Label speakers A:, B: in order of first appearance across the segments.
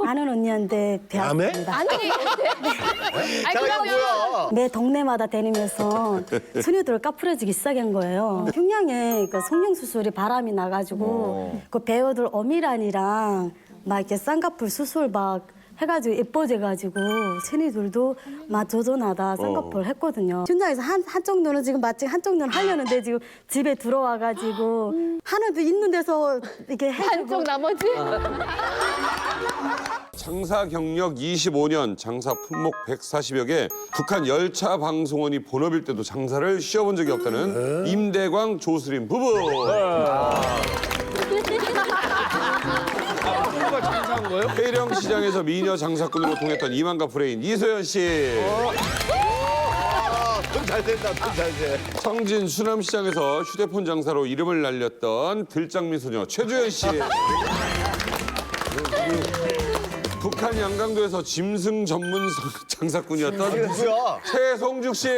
A: 아는 언니한테 배웠습니다.
B: 아니, 그러면
A: 매 동네마다 다니면서 소녀들을 까풀어주기 시작한 거예요. 평양에 그 성형수술이 바람이 나가지고 그 배우들 어미란이랑 막 이렇게 쌍꺼풀 수술 막 해가지고 예뻐져가지고 새내들도 막 조전하다 쌍꺼풀 했거든요. 현장에서 한쪽 눈은 지금 마치 한쪽 눈 하려는데 지금 집에 들어와가지고 하나도 있는 데서 이렇게 해주고
B: 한쪽 나머지?
C: 장사 경력 25년, 장사 품목 140여 개, 북한 열차 방송원이 본업일 때도 장사를 쉬어본 적이 없다는 임대광, 조수림 부부.
D: 부부가 장사한 거예요?
C: 해령시장에서 미녀 장사꾼으로 통했던 이만가 프레인 이소연 씨.
D: 돈 잘 된다, 돈 잘 돼.
C: 청진 수남시장에서 휴대폰 장사로 이름을 날렸던 들장미 소녀 최주연 씨. 북한 양강도에서 짐승 전문 장사꾼이었던
D: 누구야?
C: 최송죽 씨.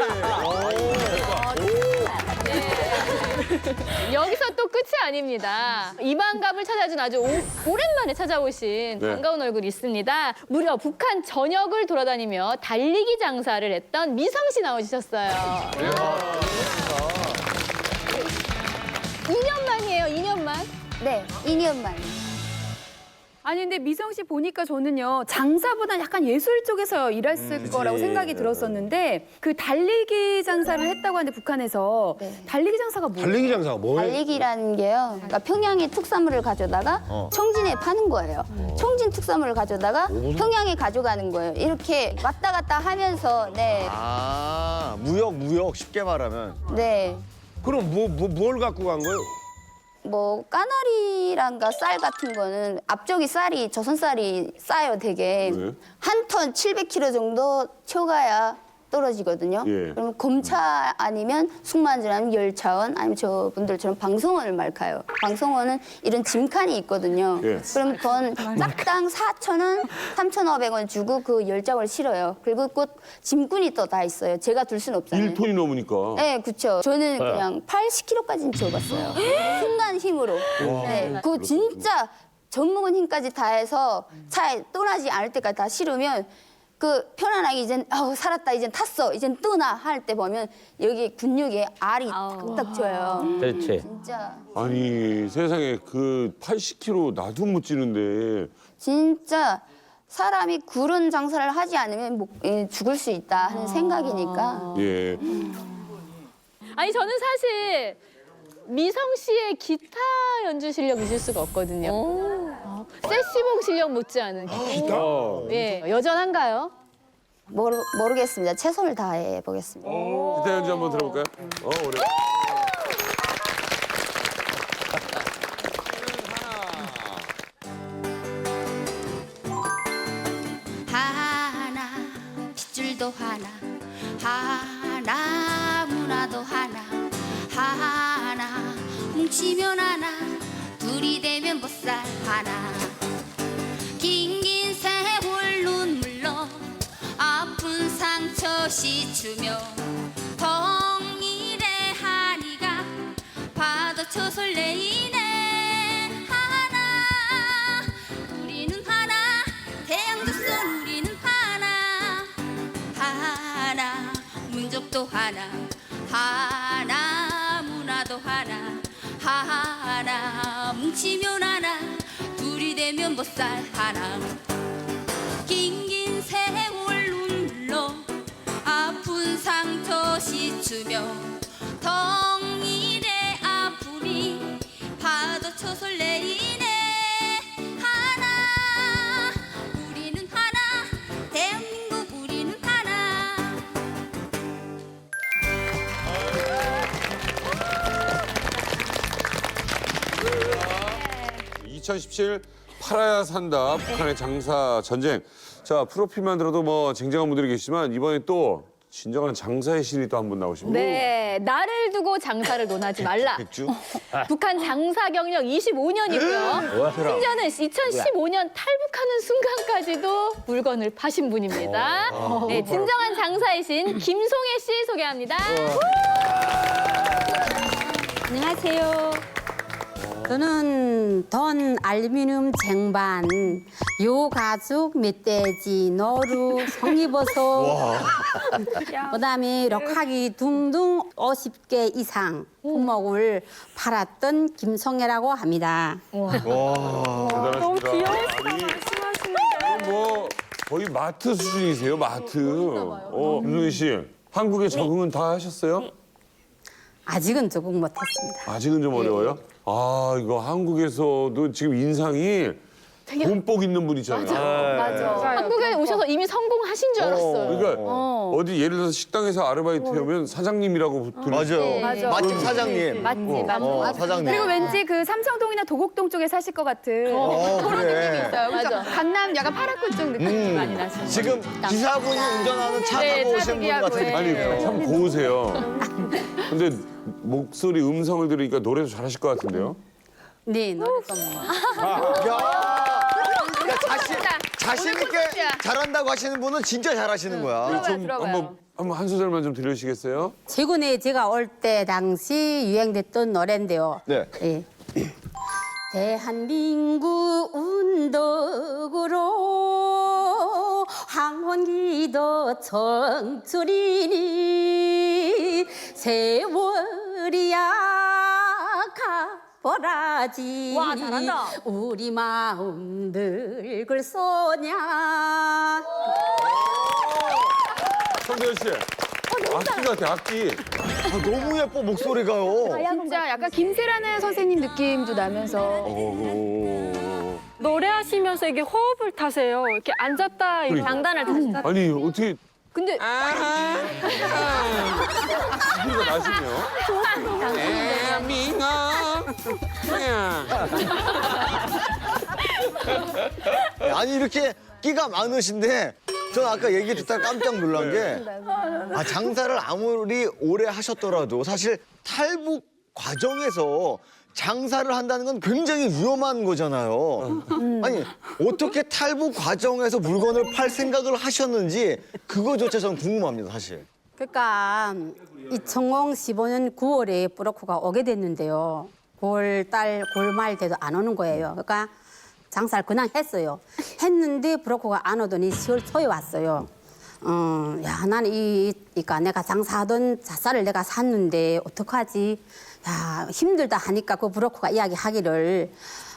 B: 여기서 또 끝이 아닙니다. 이만감을 찾아준 아주 오랜만에 찾아오신
C: 네.
B: 반가운 얼굴이 있습니다. 무려 북한 전역을 돌아다니며 달리기 장사를 했던 미성 씨 나오셨어요. 2년 만이에요, 2년 만.
E: 네, 2년 만.
F: 아니 근데 미성 씨 보니까 저는요 장사보다 약간 예술 쪽에서 일했을 거라고 생각이 들었었는데 그 달리기 장사를 했다고 하는데 북한에서
E: 네.
F: 달리기 장사가 뭐예요?
D: 달리기 장사가 뭐예요?
E: 달리기라는 게요. 그러니까 평양의 특산물을 가져다가 청진에 파는 거예요. 청진 특산물을 가져다가 평양에 가져가는 거예요. 이렇게 왔다 갔다 하면서 네,
D: 무역 쉽게 말하면.
E: 네.
D: 그럼 뭘 갖고 간 거예요?
E: 뭐 까나리랑가 쌀 같은 거는 앞쪽이 쌀이 조선 쌀이 싸요 되게
C: 네.
E: 한 톤 700kg 정도 채워가야 떨어지거든요.
C: 예.
E: 그럼 검차 아니면 승만전 아니면 열차원 아니면 저분들처럼 방송원을 말카요. 방송원은 이런 짐칸이 있거든요.
C: 예.
E: 그럼 그건 짝당 4,000원, 3,500원 주고 그 열차원을 실어요. 그리고 그 짐꾼이 또 다 있어요. 제가 둘 수는 없잖아요.
C: 1톤이 넘으니까.
E: 네, 그렇죠. 저는 그냥 80kg까지는 채워봤어요. 순간 힘으로. 네, 그 진짜 전문은 힘까지 다해서 차에 떠나지 않을 때까지 다 실으면 그 편안하게 이젠 살았다, 이젠 탔어, 이젠 떠나 할 때 보면 여기 근육에 알이 딱 져요.
G: 그렇지.
E: 진짜
C: 아니 세상에 그 80kg 나도 못 찌는데
E: 진짜 사람이 그런 장사를 하지 않으면 죽을 수 있다 하는 생각이니까.
C: 예.
B: 아니 저는 사실 미성 씨의 기타 연주 실력 잊을 수가 없거든요. 세시봉 실력 못지않은 기타. 예, 여전한가요?
E: 모르겠습니다. 최선을 다해 보겠습니다.
C: 기타 연주 한번 들어볼까요? 오래.
E: 하나 핏줄도 하나 하나 문화도 하나 하나 뭉치면 하나 둘이 되면 보살 하나 긴긴 세월 눈물로 아픈 상처 씻으며 동일의 한이가 파도쳐 설레이네 하나 우리는 하나 태양조선 우리는 하나 하나 민족도 하나 하나 문화도 하나 하나 뭉치면 하나 둘이 되면 보살 하나 긴긴 세월 눈물로 아픈 상처 씻으며 동일의 아픔이 파도쳐 설레이네 하나 우리는 하나 대한민국 우리는 하나
C: 2017 팔아야 산다 북한의 장사 전쟁. 자 프로필만 들어도 뭐 쟁쟁한 분들이 계시지만 이번에 또 진정한 장사의 신이 또 한 분 나오십니다.
B: 네, 나를 두고 장사를 논하지 말라. 북한 장사 경력 25년이고요. 심지어는 2015년 탈북하는 순간까지도 물건을 파신 분입니다. 네, 진정한 장사의 신 김송혜 씨 소개합니다. 안녕하세요.
G: 저는 돈, 알루미늄 쟁반, 요가죽, 멧돼지, 노루, 송이버섯, 그다음에 럭하기 등등 50개 이상 품목을 팔았던 김성애라고 합니다.
C: 대단하십니다. 너무 귀여우시다. 뭐 거의 마트 수준이세요, 마트. 김동희 씨, 한국에 적응은 다 하셨어요?
G: 아직은 적응 못했습니다.
C: 아직은 좀 어려워요? 아, 이거 한국에서도 지금 인상이 돈복 있는 분이잖아요.
B: 맞아. 한국에 오셔서 이미 성공하신 줄 알았어요.
C: 그러니까 어디 예를 들어서 식당에서 아르바이트 하면 사장님이라고
D: 맞아요.
F: 맞아.
D: 맛집 사장님.
F: 맞지, 맞지.
D: 사장님.
F: 그리고 왠지 그 삼성동이나 도곡동 쪽에 사실 것 같은 그런
D: 그래.
F: 느낌이 있어요. 그죠?
B: 맞아.
F: 강남 약간 파라군 쪽 느낌이 많이 나시는
D: 지금 기사분이 운전하는 차
F: 네,
D: 타고
F: 차
D: 오신 분
F: 대기하고,
D: 같은
F: 예.
C: 아니, 참 고우세요. 근데 목소리 음성을 들으니까 노래도 잘하실 것 같은데요?
G: 네, 노래도 뭐.
D: 자신 있게 잘한다고 하시는 분은 진짜 잘하시는 거야.
C: 좀
F: 들어봐요.
C: 한번 한 소절만 좀 들으시겠어요?
G: 최근에 제가 올 때 당시 유행됐던 노래인데요.
D: 네.
G: 예. 대한민국 운덕으로 황혼기도 청출이니 세월이야 가버라지.
F: 와, 잘한다.
G: 우리 마음 늙을 소냐.
C: 성대현 씨, 악기 같아, 악기.
D: 너무 예뻐 목소리가요.
F: 진짜 약간 김세라는 선생님 느낌도 나면서
H: 노래하시면서 이게 호흡을 타세요. 이렇게 앉았다 이렇게
C: 그러니까.
H: 장단을 타시다.
C: 아니, 어떻게
B: 근데
C: 소리가 나시네요?
D: 아니 이렇게 끼가 많으신데 전 아까 얘기 듣다가 깜짝 놀란 게 장사를 아무리 오래 하셨더라도 사실 탈북 과정에서 장사를 한다는 건 굉장히 위험한 거잖아요. 아니 어떻게 탈북 과정에서 물건을 팔 생각을 하셨는지 그거조차 전 궁금합니다, 사실.
G: 그러니까 2015년 9월에 브로커가 오게 됐는데요. 9월 말 돼도 안 오는 거예요. 그러니까 장사를 그냥 했어요. 했는데 브로커가 안 오더니 10월 초에 왔어요. 야, 나는 그러니까 내가 장사하던 잣쌀을 내가 샀는데 어떡하지? 야, 힘들다 하니까 그 브로커가 이야기하기를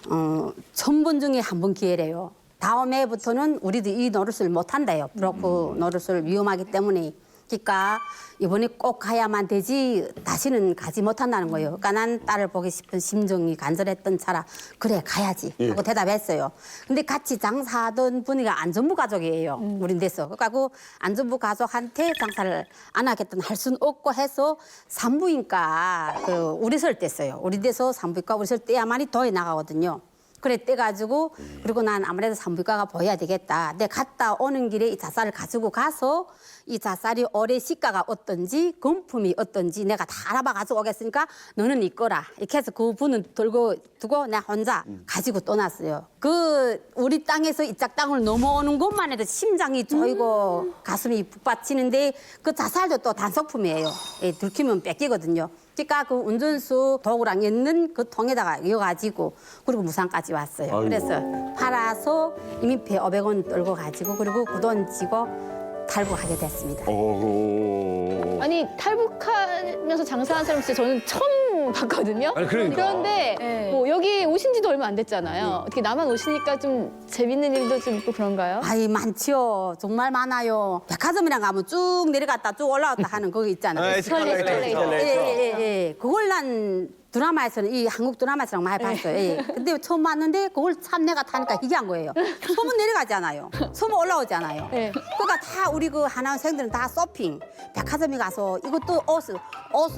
G: 1000번 중에 한 번 기회래요. 다음 해부터는 우리도 이 노릇을 못 한대요. 브로커 노릇을 위험하기 때문에. 그러니까 이번에 꼭 가야만 되지 다시는 가지 못한다는 거예요. 그러니까 난 딸을 보기 싶은 심정이 간절했던 차라 그래 가야지 하고 대답했어요. 근데 같이 장사하던 분이가 안전부 가족이에요. 우린데서. 그러니까 그 안전부 가족한테 장사를 안 하겠다는 할 수는 없고 해서 산부인과 그 우리설 뗐어요. 우리데서 산부인과 우리설 떼야만이 도에 나가거든요. 그래 떼가지고 그리고 난 아무래도 산부인과가 보여야 되겠다. 내가 갔다 오는 길에 이 잣쌀을 가지고 가서 이 잣쌀이 올해 시가가 어떤지 금품이 어떤지 내가 다 알아봐 가지고 오겠으니까 너는 이거라. 이렇게 해서 그 분은 들고 두고 내가 혼자 가지고 떠났어요. 그 우리 땅에서 이짝 땅을 넘어오는 것만 해도 심장이 조이고 가슴이 북받치는데 그 잣쌀도 또 단속품이에요. 예, 들키면 뺏기거든요. 그러니까 그 운전수 도구랑 있는 그 통에다가 이어가지고 그리고 무상까지 왔어요.
C: 아이고.
G: 그래서 팔아서 이민폐 500원 떨고 가지고 그리고 그 돈 지고 탈북하게 됐습니다.
B: 아니 탈북하면서 장사하는 사람 진짜 저는 처음 봤거든요.
D: 아니, 그러니까.
B: 그런데
F: 네.
B: 뭐 여기 오신 지도 얼마 안 됐잖아요. 어떻게 나만 오시니까 좀 재밌는 일도 좀 있고 그런가요?
G: 아이 많지요. 정말 많아요. 백화점이랑 가면 쭉 내려갔다 쭉 올라왔다 하는 그거 있잖아요. 예. 그걸 난 드라마에서는 이 한국 드라마에서는 많이 봤어요. 예. 근데 처음 봤는데 그걸 참 내가 타니까 희귀한 거예요. 소문 내려가지 않아요. 소문 올라오지 않아요.
B: 네.
G: 그러니까 다 우리 그 하나생들은 다 쇼핑 백화점에 가서 이것도 옷을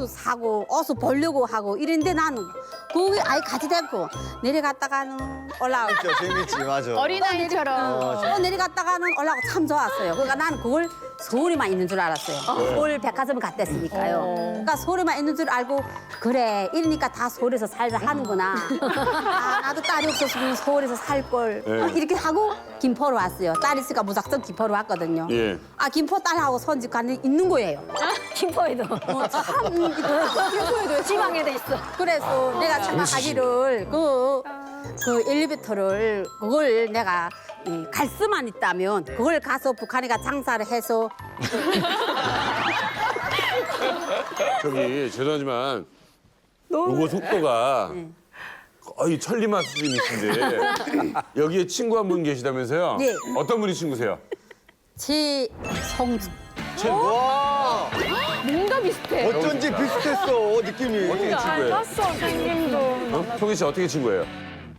G: 사고 옷을 보려고 하고 이랬는데 나는 거기 아예 같이 데리고 내려갔다가는 올라오고
D: 재밌지, 맞아.
B: 어린아이처럼.
G: 또 내려갔다가는 올라오고 참 좋았어요. 그러니까 나는 그걸 서울에만 있는 줄 알았어요. 서울 백화점 갔댔으니까요. 그러니까 서울에만 있는 줄 알고 그래 이러니까 다 서울에서 살자 하는구나. 아, 나도 딸이 없었으면 서울에서 살 걸. 이렇게 하고 김포로 왔어요. 딸 있으니까 무작정 김포로 왔거든요.
C: 예.
G: 아 김포 딸하고 손집 가는 있는 거예요.
A: 김포에도.
G: 참
A: 김포에도 지방에도 있어.
G: 그래서 내가 차마 가기를 그 엘리베이터를 그걸 내가 갈 수만 있다면 그걸 가서 북한에 가 장사를 해서
C: 저기 죄송하지만 요거 속도가 거의 천리마 수준이신데 여기에 친구 한 분 계시다면서요?
G: 네.
C: 어떤 분이 친구세요?
G: 최성주.
D: 와,
B: 뭔가 비슷해.
D: 어쩐지 비슷했어, 느낌이.
C: 어떻게 친구예요?
H: 땄어 생김도.
C: 어? 송희 씨 어떻게 친구예요?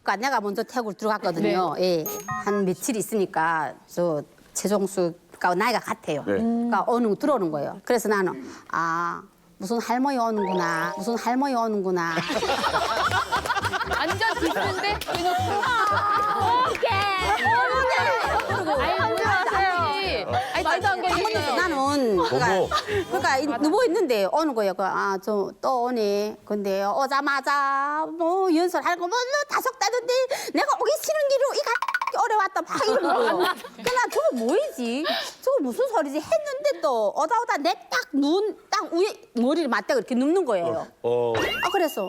G: 그러니까 내가 먼저 태국을 들어갔거든요. 예. 한 며칠 있으니까 저 최종수가 나이가 같아요.
C: 네.
G: 그러니까 들어오는 거예요. 그래서 나는 무슨 할머니 오는구나. 무슨 할머니 오는구나.
B: 완전 비슷한데 대놓고. 아니 말도 안
G: 그래서
B: 되겠어요.
G: 나는 그러니까 누워 있는데 오는 거예요. 저 또 오네. 근데 오자마자 뭐 연설할 거 뭐 다섯 따는데 내가 오기 싫은 길로 이가 오래 왔다 막 이러는 거예요. 그나 저거 뭐이지? 저거 무슨 소리지? 했는데 또 오다 내 딱 위에 머리를 맞대고 이렇게 눕는 거예요. 그래서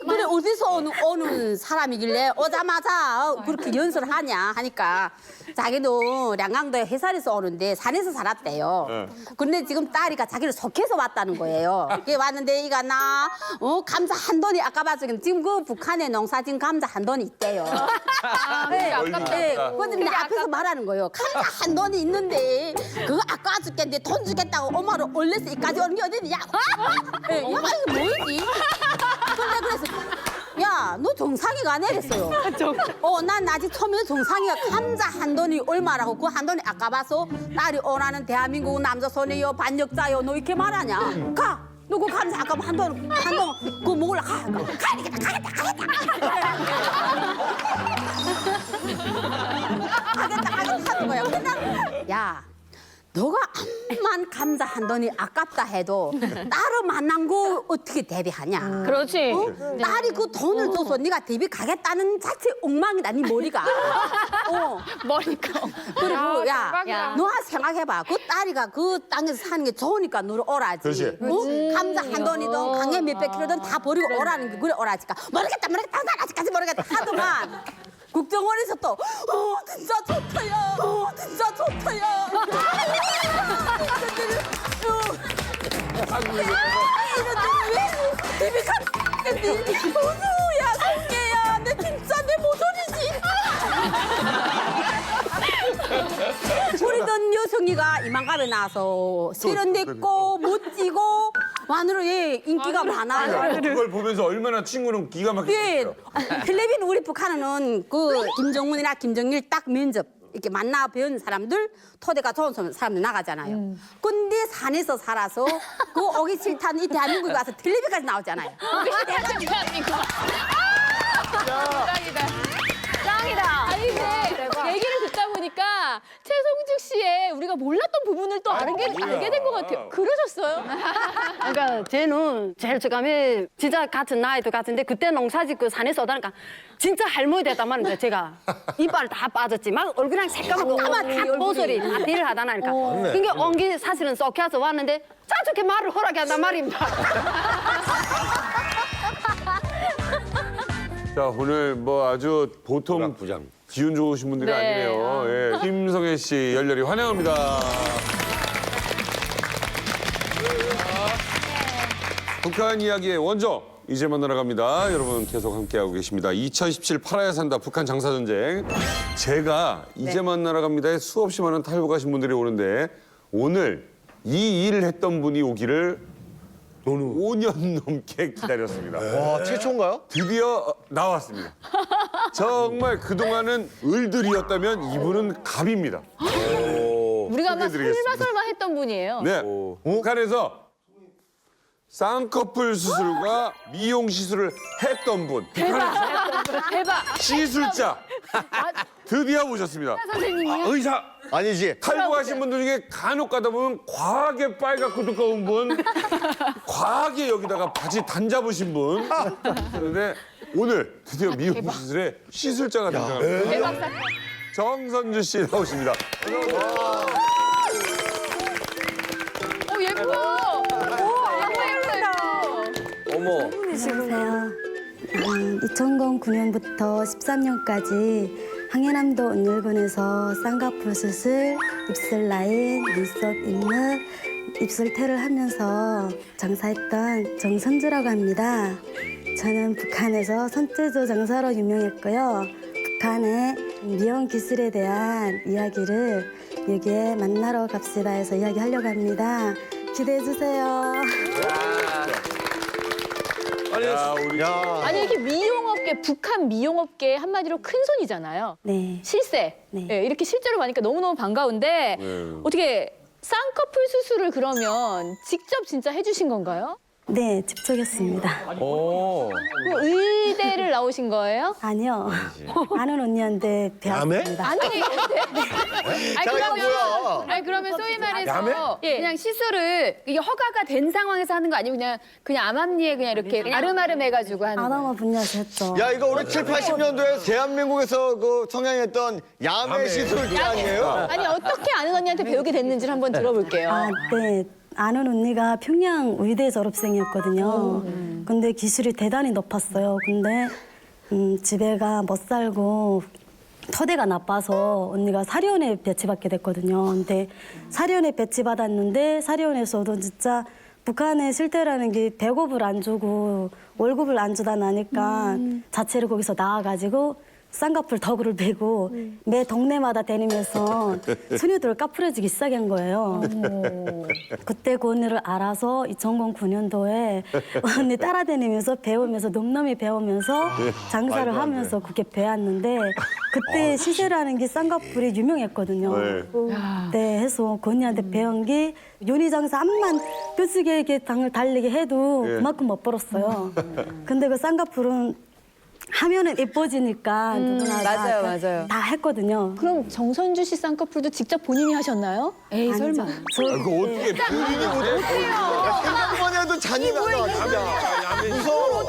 G: 그래 어디서 오는 사람이길래 오자마자 그렇게 연설을 하냐 하니까 자기도 량강도에 회사에서 오는데 산에서 살았대요. 근데 지금 딸이가 자기를 속해서 왔다는 거예요. 이게 왔는데 이가 감자 한 돈이 아까봤지금 지금 그 북한에 농사진 감자 한 돈이 있대요. 네,
C: 아깝다.
G: 근데 내 앞에서 말하는 거예요. 감자 한 돈이 있는데 그거 아까워 죽겠는데 돈 주겠다고 엄마를 올려서 이까지 오는 게 어디니? 야, 이게 뭐이지? 근데 그래서 야, 너 정상이가 안 해랬어요. 난 아직 처음에 정상이가 감자 한 돈이 얼마라고 그 한 돈이 아까봐서 딸이 오라는 대한민국 남자 손이요 반역자요 너 이렇게 말하냐? 가! 너 그 감자 아까 한 돈 그거 먹으러 가야겠다. 가겠다 하는 거야. 근데 야, 너가 암만 감자 한 돈이 아깝다 해도 딸을 만난 거 어떻게 대비하냐?
B: 그렇지.
G: 딸이 그 돈을 줘서 네가 대비 가겠다는 자체 엉망이다, 네 머리가.
B: 머리가.
G: 그리고 야,
H: 대박이다.
G: 너 생각해봐. 그 딸이가 그 땅에서 사는 게 좋으니까 너를 오라지.
C: 그렇지.
G: 감자 한 돈이든 강에 몇백 킬로든 다 버리고 오라는 게 그래 오라지까. 모르겠다. 난 아직까지 모르겠다. 하더만. 국정원에서 또 진짜 좋다야. 진짜 좋다야. 왜 TV 갔는데 우수야 성계야 내 진짜 내 모조리지. 우리던 여성이가 이만감에 나와서 세련됐고 멋지고 완으로 인기가 많아요.
C: 그걸 보면서 얼마나 친구는 기가
G: 예,
C: 막혔어요.
G: 텔레비전 우리 북한은 그 김정은이나 김정일 딱 면접 이렇게 만나 배운 사람들 토대가 좋은 사람들 나가잖아요. 근데 산에서 살아서 그 오기 싫다는 이 대한민국에 와서 텔레비까지 나오잖아요.
B: 대한민국. 짱이다. 아니 근데 얘기를 듣다 보니까 최성죽 씨의 우리가 몰랐던 부분을 또 알게 된 것 같아요. 그러셨어요?
I: 그러니까 쟤는 제일 처감에 진짜 같은 나이도 같은데 그때 농사짓고 산에서 오다니까 진짜 할머니 됐단 말인데 제가 이빨 다 빠졌지 막 얼굴이랑 색감하고 다 보소리 다 딜을 하다니까 그게 온기 사실은 쏙해서 왔는데 자주게 말을 허락해 한단 말입니다.
C: 자, 오늘 뭐 아주 보통 기운 좋으신 분들이
B: 네.
C: 아니네요. 예, 김성애 씨 열렬히 환영합니다. 북한 이야기의 원조 이제 만나러 갑니다. 여러분 계속 함께하고 계십니다. 2017 팔아야 산다 북한 장사전쟁. 제가 이제 만나러 갑니다에 수없이 많은 탈북하신 분들이 오는데 오늘 이 일을 했던 분이 오기를 5년 넘게 기다렸습니다.
D: 와, 최초인가요?
C: 드디어 나왔습니다. 정말 그동안은 을들이었다면 이분은 갑입니다.
B: 우리가 아마
C: 소개해드리겠습니다.
B: 설마 했던 분이에요.
C: 네, 북한에서 쌍꺼풀 수술과 미용 시술을 했던 분.
B: 대박.
C: 시술자. 드디어 모셨습니다.
B: 선생님이요?
C: 의사.
D: 아니지.
C: 탈모하신 분들 중에 간혹 가다 보면 과하게 빨갛고 두꺼운 분, 과하게 여기다가 바지 단 잡으신 분. 그런데 오늘 드디어 미용 시술에 시술자가 등장합니다.
B: 대박 사건.
C: 정선주 씨 나오십니다.
B: 오, 예뻐.
D: 어머.
A: 안녕하세요. 2009년부터 13년까지 항해남도 은일군에서 쌍꺼풀 수술, 입술 라인, 눈썹 입력, 입술태를 하면서 장사했던 정선주라고 합니다. 저는 북한에서 손재주 장사로 유명했고요. 북한의 미용 기술에 대한 이야기를 여기에 만나러 갑시다 해서 이야기하려고 합니다. 기대해 주세요.
C: 야, 우리
B: 아니 이렇게 미용업계, 북한 미용업계 한마디로 큰 손이잖아요.
A: 네.
B: 실세.
A: 네.
B: 예, 이렇게 실제로 보니까 너무너무 반가운데 어떻게 쌍꺼풀 수술을 그러면 직접 진짜 해주신 건가요?
A: 네, 직접 했습니다.
D: 오.
B: 그럼 의대를 나오신 거예요?
A: 아니요. 아는 언니한테 배웠습니다.
B: 아니,
F: 그러면 소위 말해서 그냥 시술을 이게 허가가 된 상황에서 하는 거 아니면 그냥 암암리에 그냥 이렇게 아름아름 해가지고 하는 거예요?
A: 아나마 분야에서 했죠.
D: 야, 이거 우리 7, 80년도에 대한민국에서 그 성행했던 야매 시술 그 아니에요?
B: 아니 어떻게 아는 언니한테 배우게 됐는지를 한번 들어볼게요.
A: 아, 네. 아는 언니가 평양 의대 졸업생이었거든요. 근데 기술이 대단히 높았어요. 근데 집에가 못 살고 터대가 나빠서 언니가 사리원에 배치받게 됐거든요. 근데 사리원에 배치받았는데 사리원에서도 진짜 북한의 실태라는 게 배급을 안 주고 월급을 안 주다 나니까 자체를 거기서 나와가지고 쌍꺼풀 덕을 베고 매 동네마다 다니면서 소녀들 까풀어지기 시작한 거예요. 그때 그 언니를 알아서 2009년도에 언니 따라다니면서 배우면서 놈놈이 배우면서 장사를 하면서 그렇게 배웠는데 그때 시세라는 게 쌍꺼풀이 유명했거든요. 네, 해서 그 언니한테 배운 게 요리 장사 암만 뼈쓰게 당을 달리게 해도 그만큼 못 벌었어요. 근데 그 쌍꺼풀은 하면은 예뻐지니까 누구나
F: 맞아요.
A: 다 했거든요.
B: 그럼 정선주 씨 쌍꺼풀도 직접 본인이 하셨나요?
F: 에이 설마.
C: 이거 어떻게 본인이 못해?
D: 생각만 해도 잔인하다, 진짜. 무서워.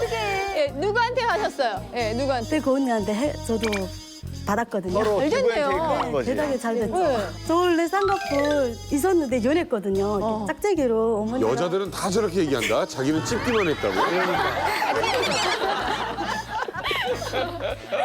B: 예, 누구한테 하셨어요? 예, 누구한테?
A: 그때 그 언니한테 저도 받았거든요.
D: 서로
B: 잘
D: 기부앤
B: 됐네요.
D: 테이크 하는 거지.
A: 대단히 잘 됐죠.
B: 네.
A: 저 원래 쌍꺼풀 있었는데 연했거든요. 이렇게 짝짝이로 어머니가
C: 여자들은 다 저렇게 얘기한다. 자기는 찝기만 했다고.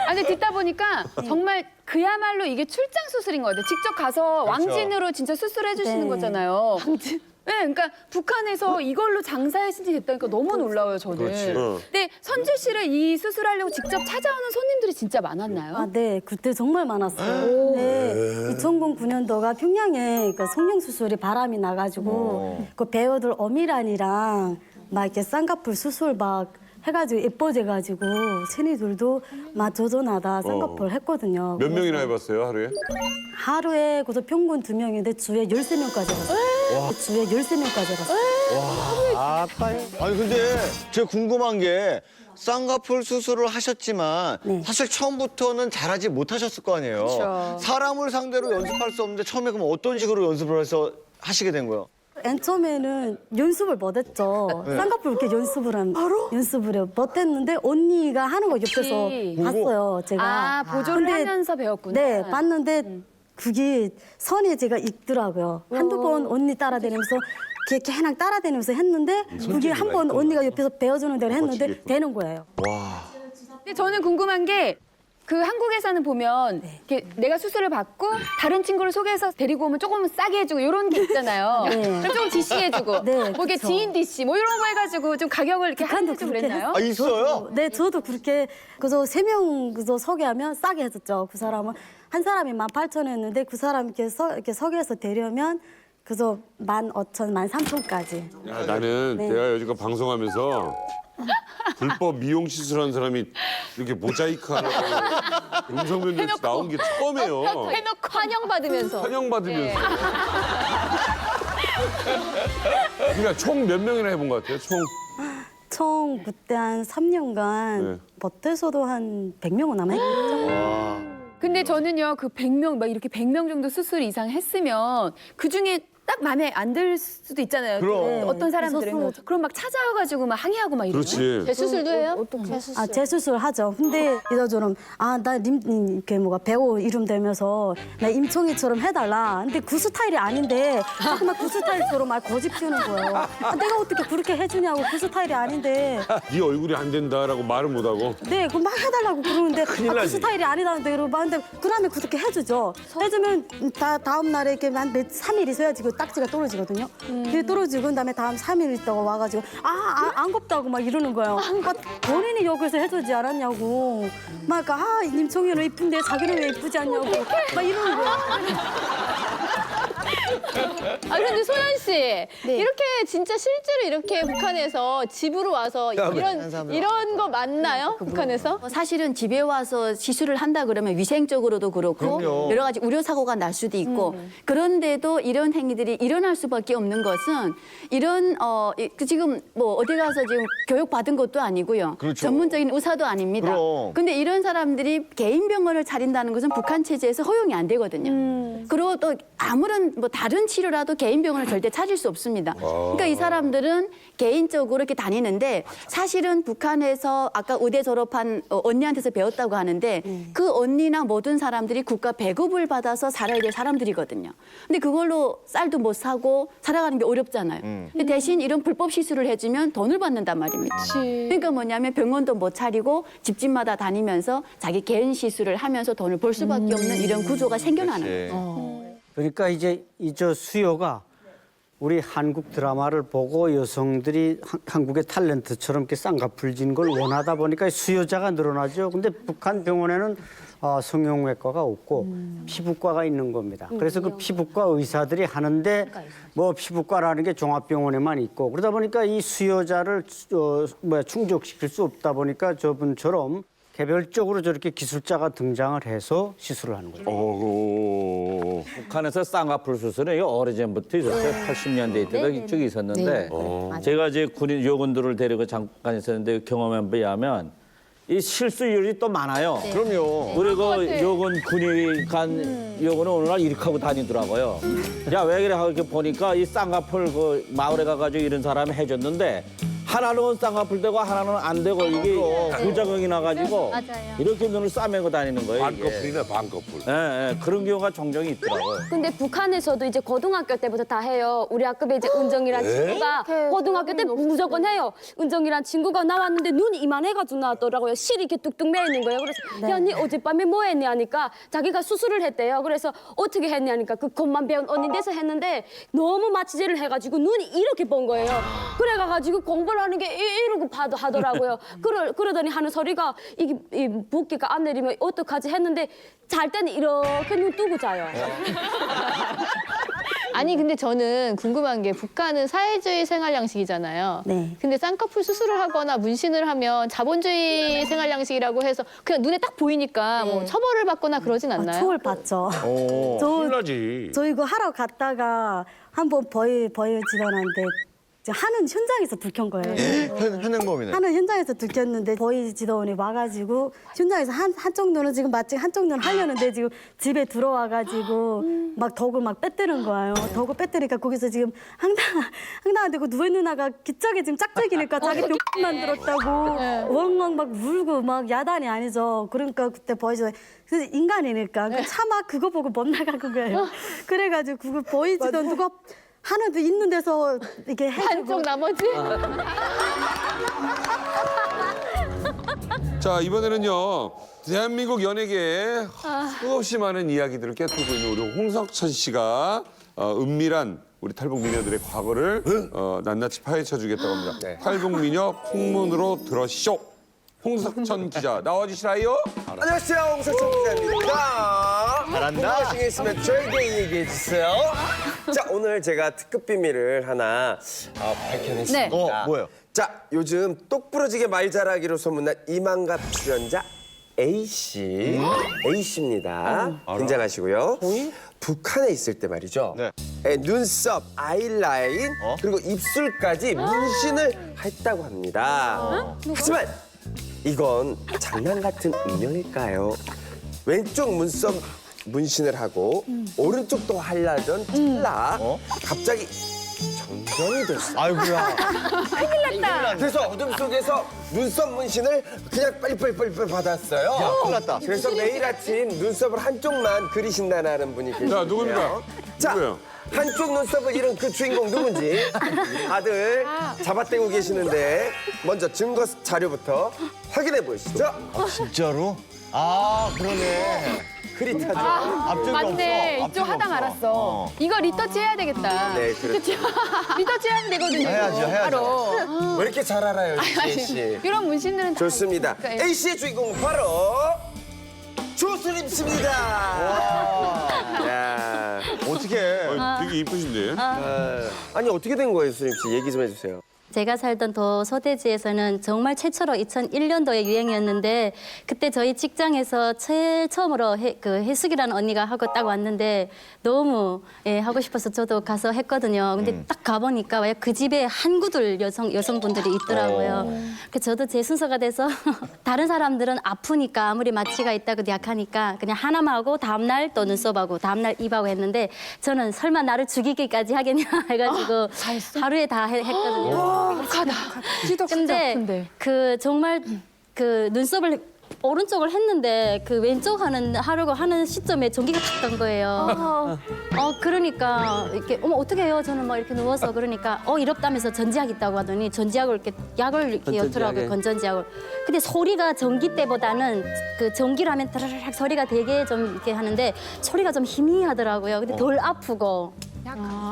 F: 근데 듣다 보니까 정말 그야말로 이게 출장 수술인 것 같아요. 직접 가서 왕진으로 진짜 수술해 주시는
A: 네.
F: 거잖아요. 왕진? 네, 그러니까 북한에서 이걸로 장사했으니 됐다니까 너무 놀라워요, 저는.
C: 그렇지.
F: 근데 선주 씨를 이 수술하려고 직접 찾아오는 손님들이 진짜 많았나요?
A: 아, 네. 그때 정말 많았어요. 네. 2009년도가 평양에 그 성형 수술이 바람이 나가지고 그 배우들 어미란이랑 막 이렇게 쌍꺼풀 수술 막 해가지고 예뻐져가지고 새내들도 막 조전하다 쌍꺼풀 했거든요.
C: 몇 명이나 해봤어요, 하루에?
A: 하루에 그래서 평균 2명인데 주에 13명까지 해봤어요. 주에 13명까지 해봤어요.
D: 아니, 근데 제가 궁금한 게 쌍꺼풀 수술을 하셨지만
A: 네.
D: 사실 처음부터는 잘하지 못하셨을 거 아니에요.
F: 그렇죠.
D: 사람을 상대로 연습할 수 없는데 처음에 그럼 어떤 식으로 연습을 해서 하시게 된 거예요?
A: 맨 처음에는 연습을 못했죠. 쌍꺼풀 이렇게 연습을 못했는데 언니가 하는 거 옆에서 봤어요. 제가.
F: 아, 보조를
A: 근데
F: 하면서 배웠구나.
A: 네, 봤는데 그게 선에 제가 익더라고요. 한두 번 언니 따라다니면서 이렇게 그냥 따라다니면서 했는데 그게 한 번 언니가 옆에서 배워주는 대로 했는데 되는 거예요.
F: 근데 저는 궁금한 게 그 한국에서는 보면 이렇게 내가 수술을 받고 다른 친구를 소개해서 데리고 오면 조금 싸게 해주고 이런 게 있잖아요.
A: 네.
F: 그럼 좀 DC해주고
A: 네,
F: 뭐 이게
A: 그쵸.
F: 지인 DC 뭐 이런 거 해가지고 좀 가격을 이렇게
A: 북한도
F: 한해주고
A: 그렇게
F: 그랬나요?
D: 아, 있어요?
A: 네, 저도 그렇게 그래서 3명 그래서 소개하면 싸게 해줬죠. 그 사람은 한 사람이 18,000원이었는데 그 사람 이렇게 소개해서 데려오면 그래서 15,000, 13,000까지.
C: 야, 나는
A: 네.
C: 내가 여지껏 방송하면서 불법 미용 시술한 사람이 이렇게 모자이크 하라고 음성 변조 나온 게 처음이에요.
B: 해놓고 환영받으면서.
C: 환영받으면서. 그러니까 총 몇 명이나 해본 것 같아요?
A: 총 그때 한 3년간
C: 네.
A: 버텨서도 한 100명은 아마 했겠죠.
F: 근데 저는요, 그 100명, 막 이렇게 100명 정도 수술 이상 했으면 그 중에 딱 마음에 안 들 수도 있잖아요.
D: 그럼.
F: 어떤 사람들은.
A: 수술.
F: 그럼 막 찾아와가지고 막 항의하고 막 이래요.
C: 그렇지.
B: 재수술도 해요?
A: 아, 재수술 하죠. 근데 이러저럼 나 이렇게 뭐가 배우 이름 대면서 나 임청이처럼 해달라. 근데 그 스타일이 아닌데 자꾸만 그 스타일처럼 막 고집 피우는 거예요. 내가 어떻게 그렇게 해주냐고 그 스타일이 아닌데.
C: 네 얼굴이 안 된다라고 말을 못하고.
A: 네, 그럼 막 해달라고 그러는데 그 스타일이 아니다는데 그러고 막 근데 그러면 그렇게 해주죠. 해주면 다음 날에 이렇게 한 3일 있어야지 그 딱지가 떨어지거든요. 그게 떨어지고 그다음에 다음 3일 있다가 와가지고 안 곱다고 막 이러는 거예요. 본인이 여기서 해주지 않았냐고. 막 임청이는 이쁜데 자기는 왜 이쁘지 않냐고 막 이러는 거예요.
B: 아 그런데 소연 씨 이렇게 진짜 실제로 이렇게 북한에서 집으로 와서 이런 거 맞나요? 북한에서?
E: 사실은 집에 와서 시술을 한다 그러면 위생적으로도 그렇고
D: 그럼요.
E: 여러 가지 우려 사고가 날 수도 있고 그런데도 이런 행위들이 일어날 수밖에 없는 것은 이런 지금 뭐 어디 가서 지금 교육 받은 것도 아니고요.
D: 그렇죠.
E: 전문적인 의사도 아닙니다.
D: 그럼.
E: 근데 이런 사람들이 개인 병원을 차린다는 것은 북한 체제에서 허용이 안 되거든요. 그리고 또 아무런 뭐 다른 치료라도 개인 병원을 절대 차릴 수 없습니다. 그러니까 이 사람들은 개인적으로 이렇게 다니는데 사실은 북한에서 아까 의대 졸업한 언니한테서 배웠다고 하는데 그 언니나 모든 사람들이 국가 배급을 받아서 살아야 될 사람들이거든요. 근데 그걸로 쌀도 못 사고 살아가는 게 어렵잖아요. 근데 대신 이런 불법 시술을 해주면 돈을 받는단 말입니다. 그러니까 뭐냐면 병원도 못 차리고 집집마다 다니면서 자기 개인 시술을 하면서 돈을 벌 수밖에 없는 이런 구조가 생겨나는 거예요.
J: 그러니까 이제 저 수요가 우리 한국 드라마를 보고 여성들이 한국의 탤런트처럼 이렇게 쌍꺼풀 진 걸 원하다 보니까 수요자가 늘어나죠. 근데 북한 병원에는 성형외과가 없고 피부과가 있는 겁니다. 그래서 그 피부과 의사들이 하는데 뭐 피부과라는 게 종합병원에만 있고 그러다 보니까 이 수요자를 충족시킬 수 없다 보니까 저분처럼 개별적으로 저렇게 기술자가 등장을 해서 시술을 하는 거죠.
K: 북한에서 쌍꺼풀 수술은 오래전부터 있었어요. 80년대 때도 저기 있었는데 제가 이제 군인 요군들을 데리고 잠깐 있었는데 경험에 의하면 이 실수율이 또 많아요.
D: 그럼요.
K: 그리고 요군 군인 간 요군은 오늘날 이렇게 하고 다니더라고요. 야 왜 그래 하고 이렇게 보니까 이 쌍꺼풀 그 마을에 가가지고 이런 사람이 해줬는데 하나는 쌍꺼풀 되고 하나는 안 되고 이게 부작용이 나가지고 이렇게 눈을 싸매고 다니는 거예요.
C: 반꺼풀이네, 반꺼풀.
K: 예, 그런 경우가 종종 있더라고요.
H: 근데 북한에서도 이제 고등학교 때부터 다 해요. 우리 학급에 이제 은정이란 친구가 고등학교 때 무조건 해요. 은정이란 친구가 나왔는데 눈이 이만해가지고 나왔더라고요. 실이 이렇게 뚝뚝 매 있는 거예요. 그래서 야, 니 어젯밤에 뭐 했니 하니까 자기가 수술을 했대요. 그래서 어떻게 했니 하니까 그 것만 배운 언니인데서 했는데 너무 마취제를 해가지고 눈이 이렇게 본 거예요. 그래가지고 공부를 하는 게 이러고 하더라고요. 그러더니 하는 소리가 이 붓기가 안 내리면 어떡하지 했는데 잘 때는 이렇게 눈 뜨고 자요.
B: 아니 근데 저는 궁금한 게 북한은 사회주의 생활 양식이잖아요.
A: 네.
B: 근데 쌍꺼풀 수술을 하거나 문신을 하면 자본주의 생활 양식이라고 해서 그냥 눈에 딱 보이니까 뭐 처벌을 받거나 그러진 않나요?
A: 처벌 받죠.
C: 큰일 나지.
A: 저 이거 하러 갔다가 한번 보여지더는데 하는 현장에서 들킨 거예요.
D: 현행범이네.
A: 하는 현장에서 들켰는데 보이 지도원이 와가지고 현장에서 한쪽 눈은 지금 마치 한쪽 눈 하려는데 지금 집에 들어와가지고 막 덕을 막 빼뜨는 거예요. 덕을 빼뜨니까 거기서 지금 황당한데 그 누워있는 누나가 기짝에 지금 짝짝이니까 자기 병 만들었다고 엉엉 막 울고 막 야단이 아니죠. 그러니까 그때 보이 지도원이 그래서 인간이니까 그 차마 그거 보고 못 나간 거예요. 그래가지고 그거 보이 지도원 누가 하나도 있는 데서 이렇게 해주고
B: 한쪽 나머지?
C: 자, 이번에는요. 대한민국 연예계에 수없이 많은 이야기들을 꿰뚫고 있는 우리 홍석천 씨가 은밀한 우리 탈북 미녀들의 과거를 낱낱이 파헤쳐 주겠다고 합니다. 탈북 미녀 풍문으로 들어쇼. 홍석천 기자 나와주시라요.
L: 안녕하세요, 홍석천 기자입니다.
D: 잘한다.
L: 궁금하신 게 있으면 저에게 얘기해 주세요. 자, 오늘 제가 특급 비밀을 하나 밝혀냈습니다.
D: 뭐예요?
L: 자, 요즘 똑부러지게 말 잘하기로 소문난 이만갑 출연자 A씨. A씨입니다. 긴장하시고요. 북한에 있을 때 말이죠.
D: 네.
L: 눈썹, 아이라인, 그리고 입술까지 문신을 했다고 합니다. 하지만 이건 장난 같은 운명일까요? 왼쪽 눈썹 문신을 하고 오른쪽도 하려던 찰나 갑자기 정전이 됐어요.
D: 아이고야.
L: 그래서 어둠 속에서 눈썹 문신을 그냥 빨리빨리 받았어요.
D: 야, 큰일 났다.
L: 그래서 매일 아침 눈썹을 한쪽만 그리신다는 분이 계세요.
C: 자, 누굽니까?
L: 자,
C: 누구예요?
L: 한쪽 눈썹을 잃은 그 주인공 누군지 다들 잡아떼고 계시는데 먼저 증거 자료부터 확인해 보시죠.
D: 진짜로? 아, 그러네.
L: 흐릿하죠?
D: 앞쪽이
F: 맞네.
D: 없어.
F: 이쪽
D: 앞쪽이
F: 하당
D: 없어.
F: 알았어. 이거 리터치 해야 되겠다.
L: 네, 그렇죠.
F: 리터치 하면 되거든요.
D: 해야죠,
F: 이거.
D: 해야죠.
F: 바로.
L: 왜 이렇게 잘 알아요, 지혜 씨?
F: 이런 문신들은 다
L: 좋습니다.
F: 있으니까.
L: A씨의 주인공 바로 조수림 씨입니다. 야,
D: 어떻게?
C: 되게 이쁘신데.
L: 아니 어떻게 된 거예요, 수림 씨? 얘기 좀 해주세요.
A: 제가 살던 도서대지에서는 정말 최초로 2001년도에 유행이었는데 그때 저희 직장에서 처음으로 해숙이라는 언니가 하고 딱 왔는데 너무 하고 싶어서 저도 가서 했거든요. 근데 딱 가보니까 왜 그 집에 한 구들 여성분들이 있더라고요. 그래서 저도 제 순서가 돼서 다른 사람들은 아프니까 아무리 마취가 있다고 약하니까 그냥 하나만 하고 다음날 또 눈썹하고 다음날 입하고 했는데 저는 설마 나를 죽이기까지 하겠냐 해가지고 하루에 다 했거든요.
F: 독하다. 진짜
A: 근데
F: 아픈데.
A: 그 정말 그 눈썹을 오른쪽을 했는데 그 왼쪽 하려고 하는 시점에 전기가 탁 간 거예요. 그러니까 이렇게 어떻게 해요? 저는 막 이렇게 누워서 그러니까 이렇다면서 전지약 있다고 하더니 전지약을 이렇게 약을 이렇게 였더라고요. 건전지약을. 근데 소리가 전기 때보다는 그 전기를 하면 드르륵 소리가 되게 좀 이렇게 하는데 소리가 좀 희미하더라고요. 근데 덜 아프고.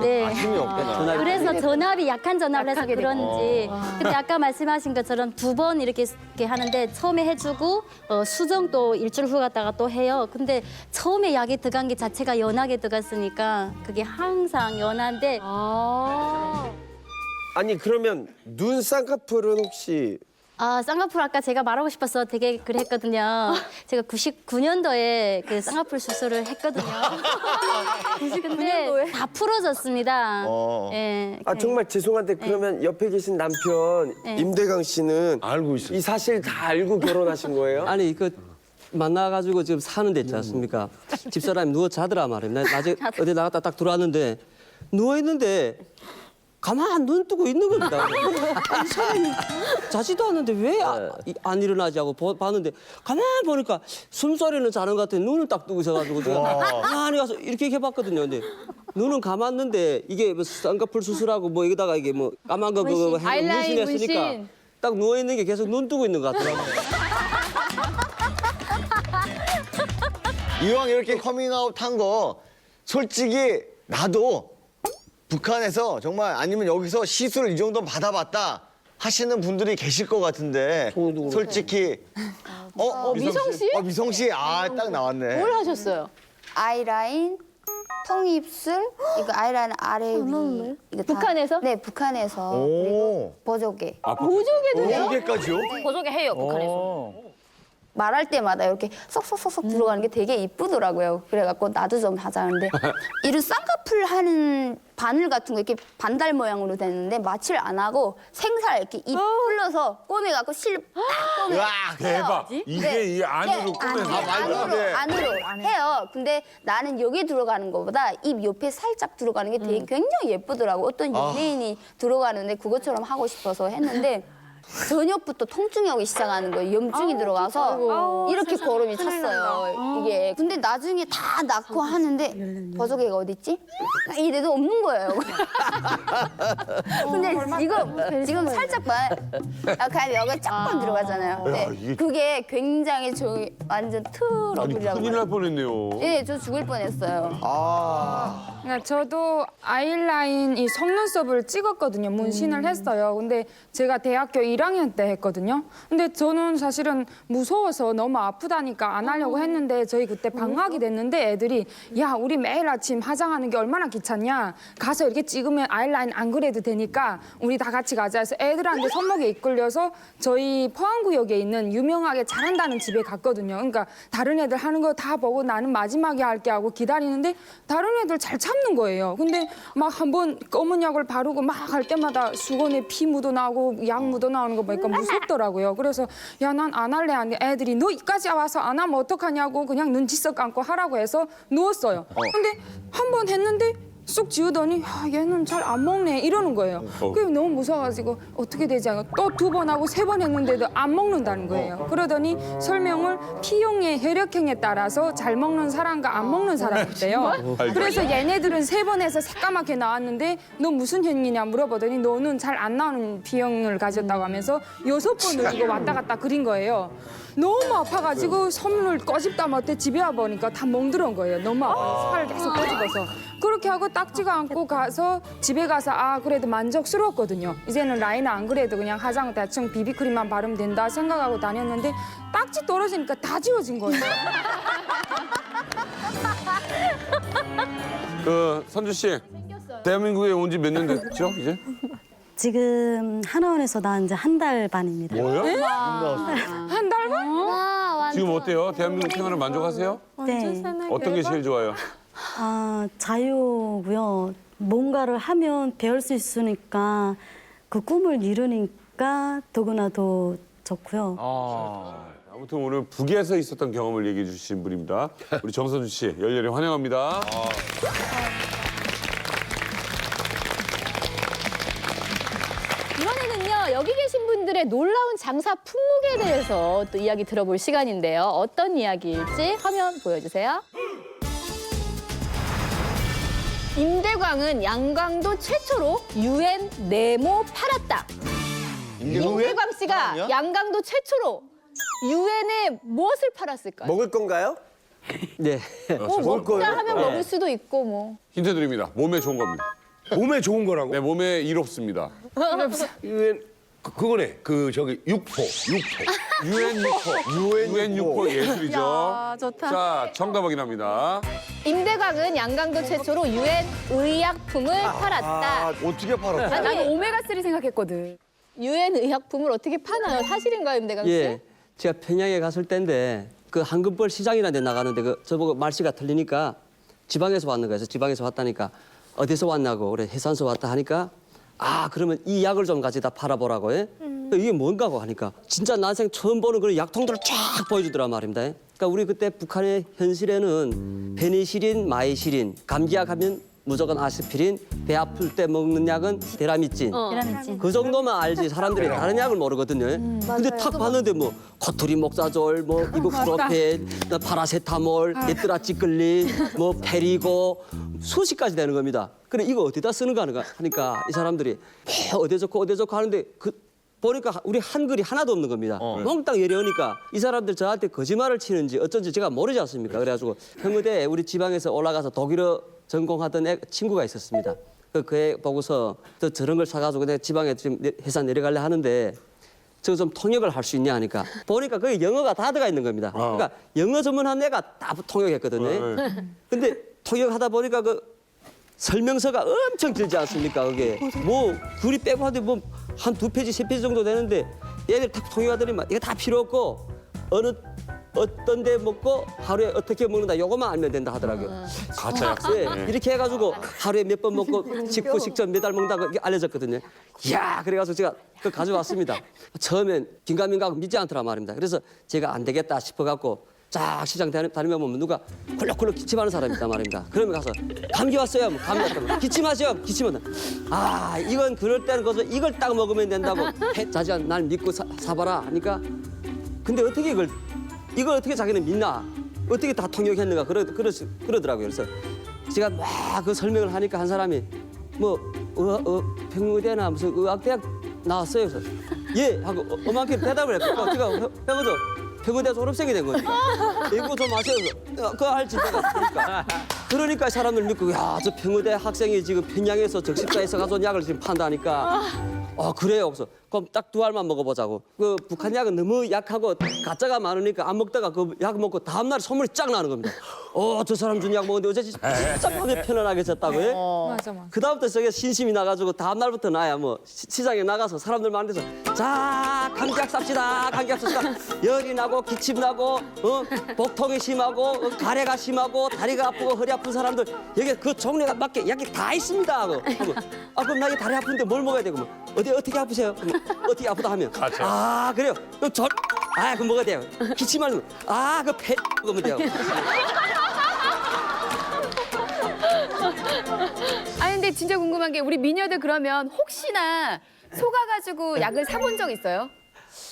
A: 네.
D: 힘이 없구나.
A: 그래서 전압이 약한 전압을 해서
F: 약하게
A: 그런지. 근데 아까 말씀하신 것처럼 2번 이렇게 하는데 처음에 해주고 수정 또 일주일 후 갔다가 또 해요. 근데 처음에 약이 들어간 게 자체가 연하게 들어갔으니까 그게 항상 연한데
L: 아니 그러면 눈 쌍꺼풀은 혹시
A: 쌍꺼풀 아까 제가 말하고 싶어서 되게 그랬거든요. 제가 99년도에 그 쌍꺼풀 수술을 했거든요. 근데 다 풀어졌습니다. 예.
L: 정말 죄송한데 그러면 옆에 계신 남편 임대강 씨는
C: 알고 있어요.
L: 이 사실 다 알고 결혼하신 거예요?
M: 아니 만나가지고 지금 사는 데 있지 않습니까? 집사람이 누워 자더라 말이에요. 나 낮에 어디 나갔다 딱 들어왔는데 누워 있는데 가만 눈 뜨고 있는 겁니다. 이 사람이 자지도 않는데 왜 안 일어나지 하고 봤는데 가만 보니까 숨소리는 자는 것 같아. 눈을 딱 뜨고 있어가지고 제가 가만히 가서 이렇게 해봤거든요. 근데 눈은 감았는데 이게 뭐 쌍꺼풀 수술하고 뭐 여기다가 이게 뭐 까만 거 그거
F: 아이라인
M: 문신 했으니까
F: 문신.
M: 딱 누워 있는 게 계속 눈 뜨고 있는 것 같더라고요.
D: 이왕 이렇게 커밍아웃 한 거 솔직히 나도 북한에서 정말 아니면 여기서 시술 이 정도 받아봤다 하시는 분들이 계실 것 같은데 솔직히
B: 미성 씨?
D: 미성 씨 딱 나왔네.
B: 뭘 하셨어요?
E: 아이라인, 통입술, 이거 아이라인 아래 위. 이거 다-
B: 북한에서?
E: 네, 북한에서.
D: 오.
E: 그리고 보조개.
B: 보조개도요?
D: 이게까지요?
H: 보조개 해요 북한에서.
E: 말할 때마다 이렇게 쏙쏙쏙쏙 들어가는 게 되게 이쁘더라고요. 그래갖고 나도 좀 하자는데 이런 쌍꺼풀 하는 바늘 같은 거 이렇게 반달 모양으로 됐는데 마취를 안 하고 생살 이렇게 입 풀러서 꼬매갖고 실 딱 꼬매.
D: 와,
C: 대박. 이게 이 안으로 꺼내서.
D: 말도 안 돼.
E: 안으로 해요. 근데 나는 여기 들어가는 것보다 입 옆에 살짝 들어가는 게 되게 굉장히 예쁘더라고. 어떤 연예인이 들어가는데 그것처럼 하고 싶어서 했는데 저녁부터 통증이 오기 시작하는 거예요. 염증이 들어가서 이렇게 거름이 찼어요. 이게. 근데 나중에 다 낫고 하는데 보조개가 어딨지? 이래도 없는 거예요. 근데 지금 살짝 봐. 약간 여기 조금 들어가잖아요. 근데 그게 굉장히 완전 트러블이라고.
C: 큰일 날 뻔했네요.
E: 예, 저 죽을 뻔했어요.
F: 그러니까 저도 아이라인 이 속눈썹을 찍었거든요. 문신을 했어요. 근데 제가 대학교 1학년 때 했거든요. 근데 저는 사실은 무서워서 너무 아프다니까 안 하려고 했는데 저희 그때 방학이 됐는데 애들이 야 우리 매일 아침 화장하는 게 얼마나 귀찮냐. 가서 이렇게 찍으면 아이라인 안 그래도 되니까 우리 다 같이 가자 해서 애들한테 손목에 이끌려서 저희 포항구역에 있는 유명하게 잘한다는 집에 갔거든요. 그러니까 다른 애들 하는 거 다 보고 나는 마지막에 할게 하고 기다리는데 다른 애들 잘 참는 없는 거예요. 근데 막 한번 검은 약을 바르고 막 할 때마다 수건에 피 묻어나고 약 묻어나오는 거 보니까 무섭더라고요. 그래서 야, 난 안 할래. 안 돼. 애들이 너 이까지 와서 안 하면 어떡하냐고 그냥 눈 지썩 감고 하라고 해서 누웠어요. 근데 한 번 했는데 쑥 지우더니 야, 얘는 잘 안 먹네 이러는 거예요. 그게 너무 무서워가지고 어떻게 되지 않고 또 2번 하고 3번 했는데도 안 먹는다는 거예요. 그러더니 설명을 피용의 혈액형에 따라서 잘 먹는 사람과 안 먹는 사람이 있대요. 그래서 얘네들은 3번 해서 새까맣게 나왔는데 너 무슨 형이냐 물어보더니 너는 잘 안 나오는 B형을 가졌다고 하면서 6번을 이거 왔다 갔다 그린 거예요. 너무 아파가지고 선물 꺼집다 못해 집에 와보니까 다 멍들은 거예요. 너무 아파서 살 계속 꺼집어서. 그렇게 하고 딱지가 않고 가서 집에 가서 아 그래도 만족스러웠거든요. 이제는 라인은 안 그래도 그냥 화장 대충 비비크림만 바르면 된다 생각하고 다녔는데 딱지 떨어지니까 다 지워진 거예요.
C: 그 선주 씨, 대한민국에 온 지 몇 년 됐죠, 이제?
A: 지금 하나원에서 난 이제 한 달 반입니다.
C: 뭐요?
F: 한 달 반?
C: 지금 어때요? 대한민국 생활을 만족하세요?
A: 네.
C: 어떤 게 제일 좋아요?
A: 아, 자유고요. 뭔가를 하면 배울 수 있으니까 그 꿈을 이루니까 더구나 더 좋고요.
C: 아무튼 오늘 북에서 있었던 경험을 얘기해 주신 분입니다. 우리 정선주 씨 열렬히 환영합니다.
B: 이번에는요, 여기 계신 분들의 놀라운 장사 품목에 대해서 또 이야기 들어볼 시간인데요. 어떤 이야기일지 화면 보여주세요. 임대광은 양강도 최초로 유엔 네모 팔았다. 임대광 씨가 양강도 최초로 유엔에 무엇을 팔았을까요?
L: 먹을 건가요?
M: 네.
B: 먹자 하면 먹을 수도 있고 뭐.
C: 힌트 드립니다. 몸에 좋은 겁니다.
L: 몸에 좋은 거라고?
C: 네, 몸에 이롭습니다.
L: 그거네. 그 저기 육포.
C: 유엔 육포 예술이죠.
H: 야, 좋다.
C: 자, 정답 확인합니다.
B: 임대광은 양강도 최초로 유엔 의약품을 팔았다.
D: 어떻게 팔았어?
H: 나는 오메가3 생각했거든.
B: 유엔 의약품을 어떻게 파나요? 사실인가요, 임대광 씨?
M: 예. 제가 평양에 갔을 때인데 그 황금벌 시장이라는 데 나가는데 그 저보고 말씨가 틀리니까 지방에서 왔는 거예요. 그래서 지방에서 왔다니까 어디서 왔냐고 그래 해산서 왔다 하니까 아 그러면 이 약을 좀 가져다 팔아보라고 해. 이게 뭔가고 하니까 진짜 난생 처음 보는 그런 약통들을 쫙 보여주더란 말입니다. 그러니까 우리 그때 북한의 현실에는 페니실린, 마이실린, 감기약 하면 무조건 아스피린, 배 아플 때 먹는 약은 데라미진. 그 정도만 알지 사람들이 다른 약을 모르거든요. 근데 탁 봤는데 뭐 코토리 목사졸, 뭐 이부프로펜, 파라세타몰, 예트라치클린, 뭐 페리고 수십 가지 되는 겁니다. 그래 이거 어디다 쓰는가 하니까 이 사람들이 어디 좋고 하는데 그 보니까 우리 한글이 하나도 없는 겁니다. 몽땅 예려우니까 이 사람들 저한테 거짓말을 치는지 어쩐지 제가 모르지 않습니까? 그래가지고 평의대에 우리 지방에서 올라가서 독일어 전공하던 친구가 있었습니다. 그 애 보고서 또 저런 걸 사가지고 내가 지방에 지금 회사 내려가려 하는데 저거 좀 통역을 할 수 있냐 하니까 보니까 거기 영어가 다 들어가 있는 겁니다. 그러니까 영어 전문한 애가 다 통역했거든요. 근데 통역하다 보니까 그 설명서가 엄청 길지 않습니까? 그게 뭐 글이 빼고 하는데 뭐 한 2페이지, 3페이지 정도 되는데 얘들 딱 통역하더니 막 이거 다 필요 없고 어떤 데 먹고 하루에 어떻게 먹는다 요것만 알면 된다 하더라고요.
C: 가짜 약속.
M: 네, 이렇게 해가지고 하루에 몇 번 먹고 식후 식전 몇 알 먹는다 고 알려졌거든요. 이야 그래가지고 제가 그걸 가져왔습니다. 처음엔 긴가민가하고 믿지 않더란 말입니다. 그래서 제가 안 되겠다 싶어갖고 쫙 시장 다니면 보면 누가 콜록콜록 기침하는 사람이 있단 말입니다. 그러면 가서 감기 왔어요. 뭐 감기 왔다고 기침하세요. 기침하다. 아 이건 그럴 때는 거기서 이걸 딱 먹으면 된다고 자지한 날 믿고 사봐라 하니까 근데 어떻게 이걸 어떻게 자기는 믿나? 어떻게 다 통역했는가? 그러더라고요. 그래서 제가 막 그 설명을 하니까 한 사람이 뭐 평의대나 무슨 의학대학 나왔어요. 그래서 예 하고 어만큼 대답을 했고 제가 평의대 졸업생이 된 거니까 이거 좀 마셔 그거 할지 내가 그러니까 사람들 믿고 야 저 평의대 학생이 지금 평양에서 적십자에서 가져온 약을 지금 판다니까 그래요. 그래서 그럼 딱 2알만 먹어보자고. 그 북한 약은 너무 약하고 가짜가 많으니까 안 먹다가 그 약 먹고 다음날 소문이 쫙 나는 겁니다. 저 사람 준 약 먹었는데 어제 진짜 밤에 편안하게 잤다고.
F: 맞아.
M: 그다음부터 저게 신심이 나가지고 다음날부터 나야 뭐 시장에 나가서 사람들 많은 데서 자 감기약 삽시다. 감기약 삽시다. 열이 나고 기침 나고 복통이 심하고 가래가 심하고 다리가 아프고 허리 아프고 아픈 사람들 여기 그 종류가 맞게 약이 다 있습니다 하고 그럼 나 이게 다리 아픈데 뭘 먹어야 되고 어떻게 아프세요? 그러면 어떻게 아프다 하면 그래요. 그럼 그럼 먹어야 돼요. 기침하는 그배 먹으면 돼요.
B: 아니 근데 진짜 궁금한 게 우리 미녀들 그러면 혹시나 속아가지고 약을 사본 적 있어요?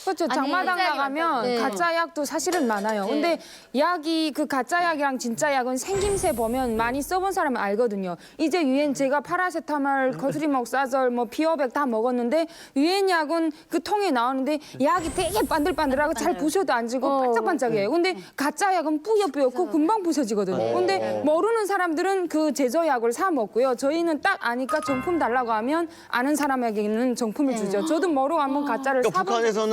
F: 그렇죠. 장마당
B: 가짜
F: 나가면
B: 네.
F: 가짜 약도 사실은 많아요. 근데 약이 그 가짜 약이랑 진짜 약은 생김새 보면 많이 써본 사람은 알거든요. 이제 유엔 제가 파라세타몰, 거스리목사절, 피어백 다 먹었는데 유엔 약은 그 통에 나오는데 약이 되게 반들반들하고 잘 부셔도 안 지고 반짝반짝해요. 근데 가짜 약은 뿌옇뿌옇고 금방 부서지거든요. 근데 모르는 사람들은 그 제조약을 사 먹고요. 저희는 딱 아니까 정품 달라고 하면 아는 사람에게는 정품을 주죠. 저도 모르고 한번 가짜를
D: 그러니까
F: 사본 적이
D: 북한에서는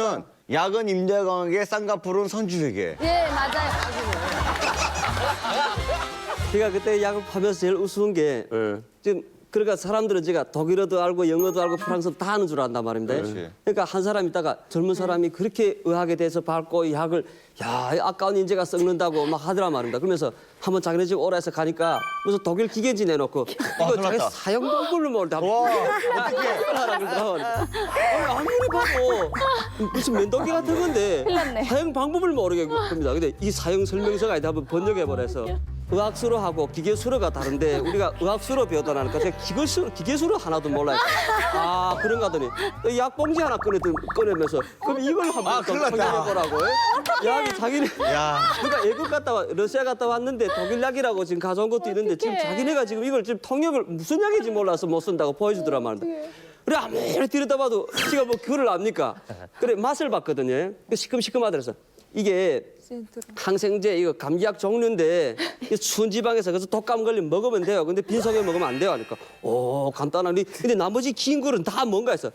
D: 약은 임대강에게 쌍꺼풀은 선주에게.
B: 예, 맞아요.
M: 제가 그때 약을 파면서 제일 우스운 게 지금 그러니까 사람들은 제가 독일어도 알고 영어도 알고 프랑스어도 다 하는 줄 안단 말입니다.
D: 그렇지.
M: 그러니까 한 사람 있다가 젊은 사람이 그렇게 의학에 대해서 밝고 이 약을 아까운 인재가 썩는다고 막 하더란 말입니다. 그러면서 한번 자기네 집 오라 해서 가니까 무슨 독일 기계지 내놓고 이거 자기 사형 동굴로 먹을 때 어떻게 하라 그러더라고요. 아무리 봐도 무슨 면도기 같은 건데 사용 방법을 모르겠습니다. 근데 이 사용 설명서가 아니다 한번 번역해버려서 의학수로하고 기계수로가 다른데 우리가 의학수로 배우다 나니까 제가 기계수로 하나도 몰라요. 그런가 하더니 약봉지 하나 꺼내면서 그럼 이걸 한번 설명해보라고. 약이 자기네 누가 외국 러시아 갔다 왔는데 독일 약이라고 지금 가져온 것도 있는데 지금 자기네가 지금 이걸 지금 통역을 무슨 약인지 몰라서 못 쓴다고 보여주더란 말인데. 그래 아무리 들여다봐도 제가 그거를 압니까? 그래 맛을 봤거든요. 시큼시큼하더라서 이게 항생제 이거 감기약 종류인데 추운 지방에서 그래서 독감 걸리면 먹으면 돼요. 근데 빈속에 먹으면 안 돼요. 하니까 간단하니 근데 나머지 긴 거는 다 뭔가 있어.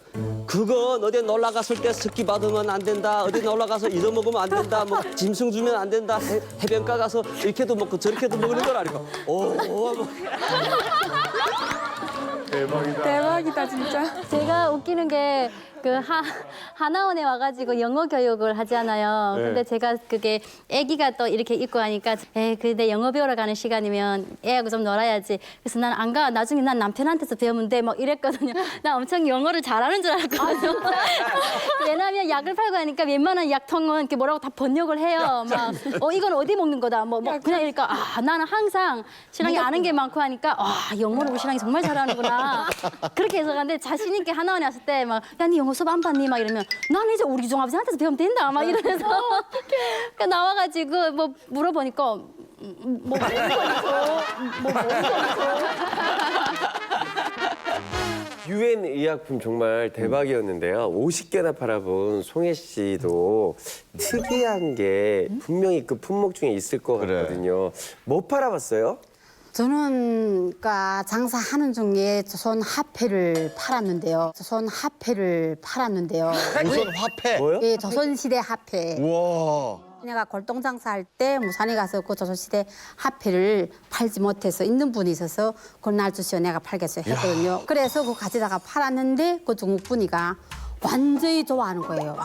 M: 그건 어디 놀러 갔을 때 습기 받으면 안 된다. 어디 놀러 가서 이거 먹으면 안 된다. 짐승 주면 안 된다. 해변가 가서 이렇게도 먹고 저렇게도 먹는 거라니까.
F: 대박이다 진짜.
A: 제가 웃기는 게 하나원에 와가지고 영어 교육을 하잖아요. 근데 제가 그게 아기가 또 이렇게 있고 하니까 근데 영어 배우러 가는 시간이면 애하고 좀 놀아야지. 그래서 난 안 가. 나중에 난 남편한테서 배우면 돼. 막 이랬거든요. 나 엄청 영어를 잘하는 줄 알았거든요. 왜냐하면 약을 팔고 하니까 웬만한 약통은 이렇게 뭐라고 다 번역을 해요. 막 이건 어디 먹는 거다. 뭐 그냥 이러니까 나는 항상 신랑이 아는 게 많고 하니까 영어를 우리 신랑이 정말 잘하는구나. 그렇게 해서 갔는데 자신 있게 하나원에 왔을 때 막 야, 니 영어 수업 안 받니? 막 이러면 나는 이제 우리 종아버지한테서 배우면 된다. 막 이러면서 그러니까 나와가지고 뭐 물어보니까
L: 유엔 의약품 정말 대박이었는데요. 50개나 팔아본 송혜 씨도 특이한 게 분명히 그 품목 중에 있을 것 같거든요. 뭐 팔아봤어요?
G: 저는 그러니까 장사하는 중에 조선 화폐를 팔았는데요.
D: 조선 화폐?
L: 뭐요?
G: 예, 조선시대 화폐.
D: 우와.
G: 내가 골동 장사할 때 무산에 가서 그 조선시대 화폐를 팔지 못해서 있는 분이 있어서 그걸 날 주시오 내가 팔겠어요 했거든요. 그래서 그거 가져다가 팔았는데 그 중국 분이가 완전히 좋아하는 거예요.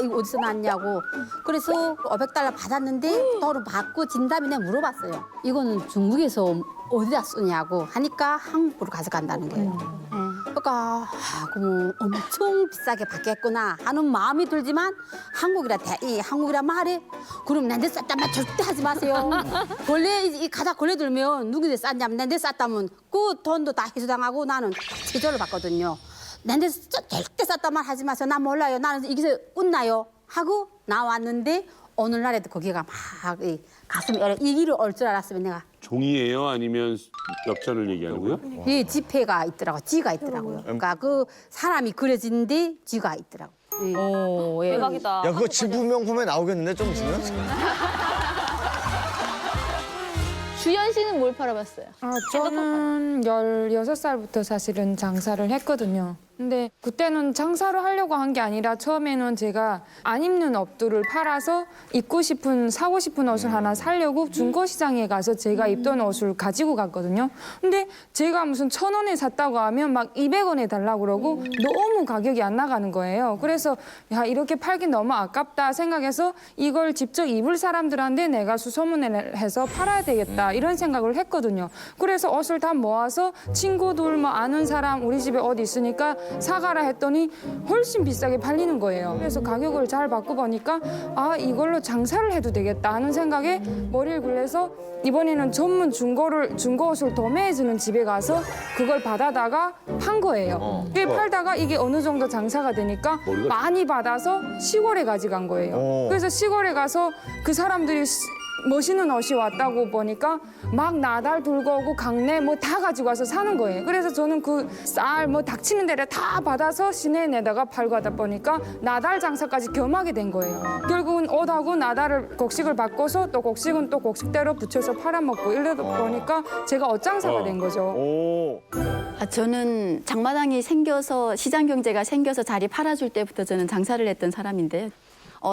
G: 이거 어디서 났냐고. 그래서 500달러 받았는데 또를 받고 진담이 내가 물어봤어요. 이거는 중국에서 어디다 쓰냐고 하니까 한국으로 가져간다는 거예요. 그러니까 그럼 엄청 비싸게 받겠구나 하는 마음이 들지만 한국이라 말해. 그럼 난데 쌌단 말 절대 하지 마세요. 원래 이 가자 걸려들면 누구한테 쌌냐면 난데 쌌다면 그 돈도 다 해소당하고 나는 제조를 받거든요. 난데 절대 쌌단 말 하지 마세요. 난 몰라요. 나는 여기서 웃나요? 하고 나왔는데 오늘날에도 거기가 막 가슴이 이 길을 올 줄 알았으면 내가
C: 종이에요? 아니면 역전을 얘기하고요?
G: 예, 지폐가 있더라고요. 지가 있더라고요. 그러니까 그 사람이 그려진데 지가 있더라고요. 예.
H: 대박이다.
D: 야, 그거 지부명품에 나오겠는데 좀 있으면?
B: 주연 씨는 뭘 팔아봤어요?
F: 저는 16살부터 사실은 장사를 했거든요. 근데 그때는 장사를 하려고 한 게 아니라 처음에는 제가 안 입는 옷들을 팔아서 사고 싶은 옷을 하나 사려고 중고시장에 가서 제가 입던 옷을 가지고 갔거든요. 근데 제가 무슨 1,000원에 샀다고 하면 막 200원에 달라고 그러고 너무 가격이 안 나가는 거예요. 그래서 야, 이렇게 팔긴 너무 아깝다 생각해서 이걸 직접 입을 사람들한테 내가 수소문을 해서 팔아야 되겠다 이런 생각을 했거든요. 그래서 옷을 다 모아서 친구들 뭐 아는 사람 우리 집에 옷 있으니까 사가라 했더니 훨씬 비싸게 팔리는 거예요. 그래서 가격을 잘 받고 보니까 아 이걸로 장사를 해도 되겠다 하는 생각에 머리를 굴려서 이번에는 전문 중고 옷을 도매해주는 집에 가서 그걸 받아다가 판 거예요. 그게 팔다가 이게 어느 정도 장사가 되니까 많이 받아서 시골에 가져간 거예요. 그래서 시골에 가서 그 사람들이 멋있는 옷이 왔다고 보니까 막 나달 들고 오고 강내 뭐 다 가지고 와서 사는 거예요. 그래서 저는 그 쌀 뭐 닥치는 데를 다 받아서 시내에 내다가 팔고 하다 보니까 나달 장사까지 겸하게 된 거예요. 결국은 옷하고 나달을 곡식을 바꿔서 또 곡식은 또 곡식대로 붙여서 팔아먹고 이러다 보니까 제가 옷장사가 된 거죠.
E: 저는 장마당이 생겨서 시장 경제가 생겨서 자리 팔아줄 때부터 저는 장사를 했던 사람인데요.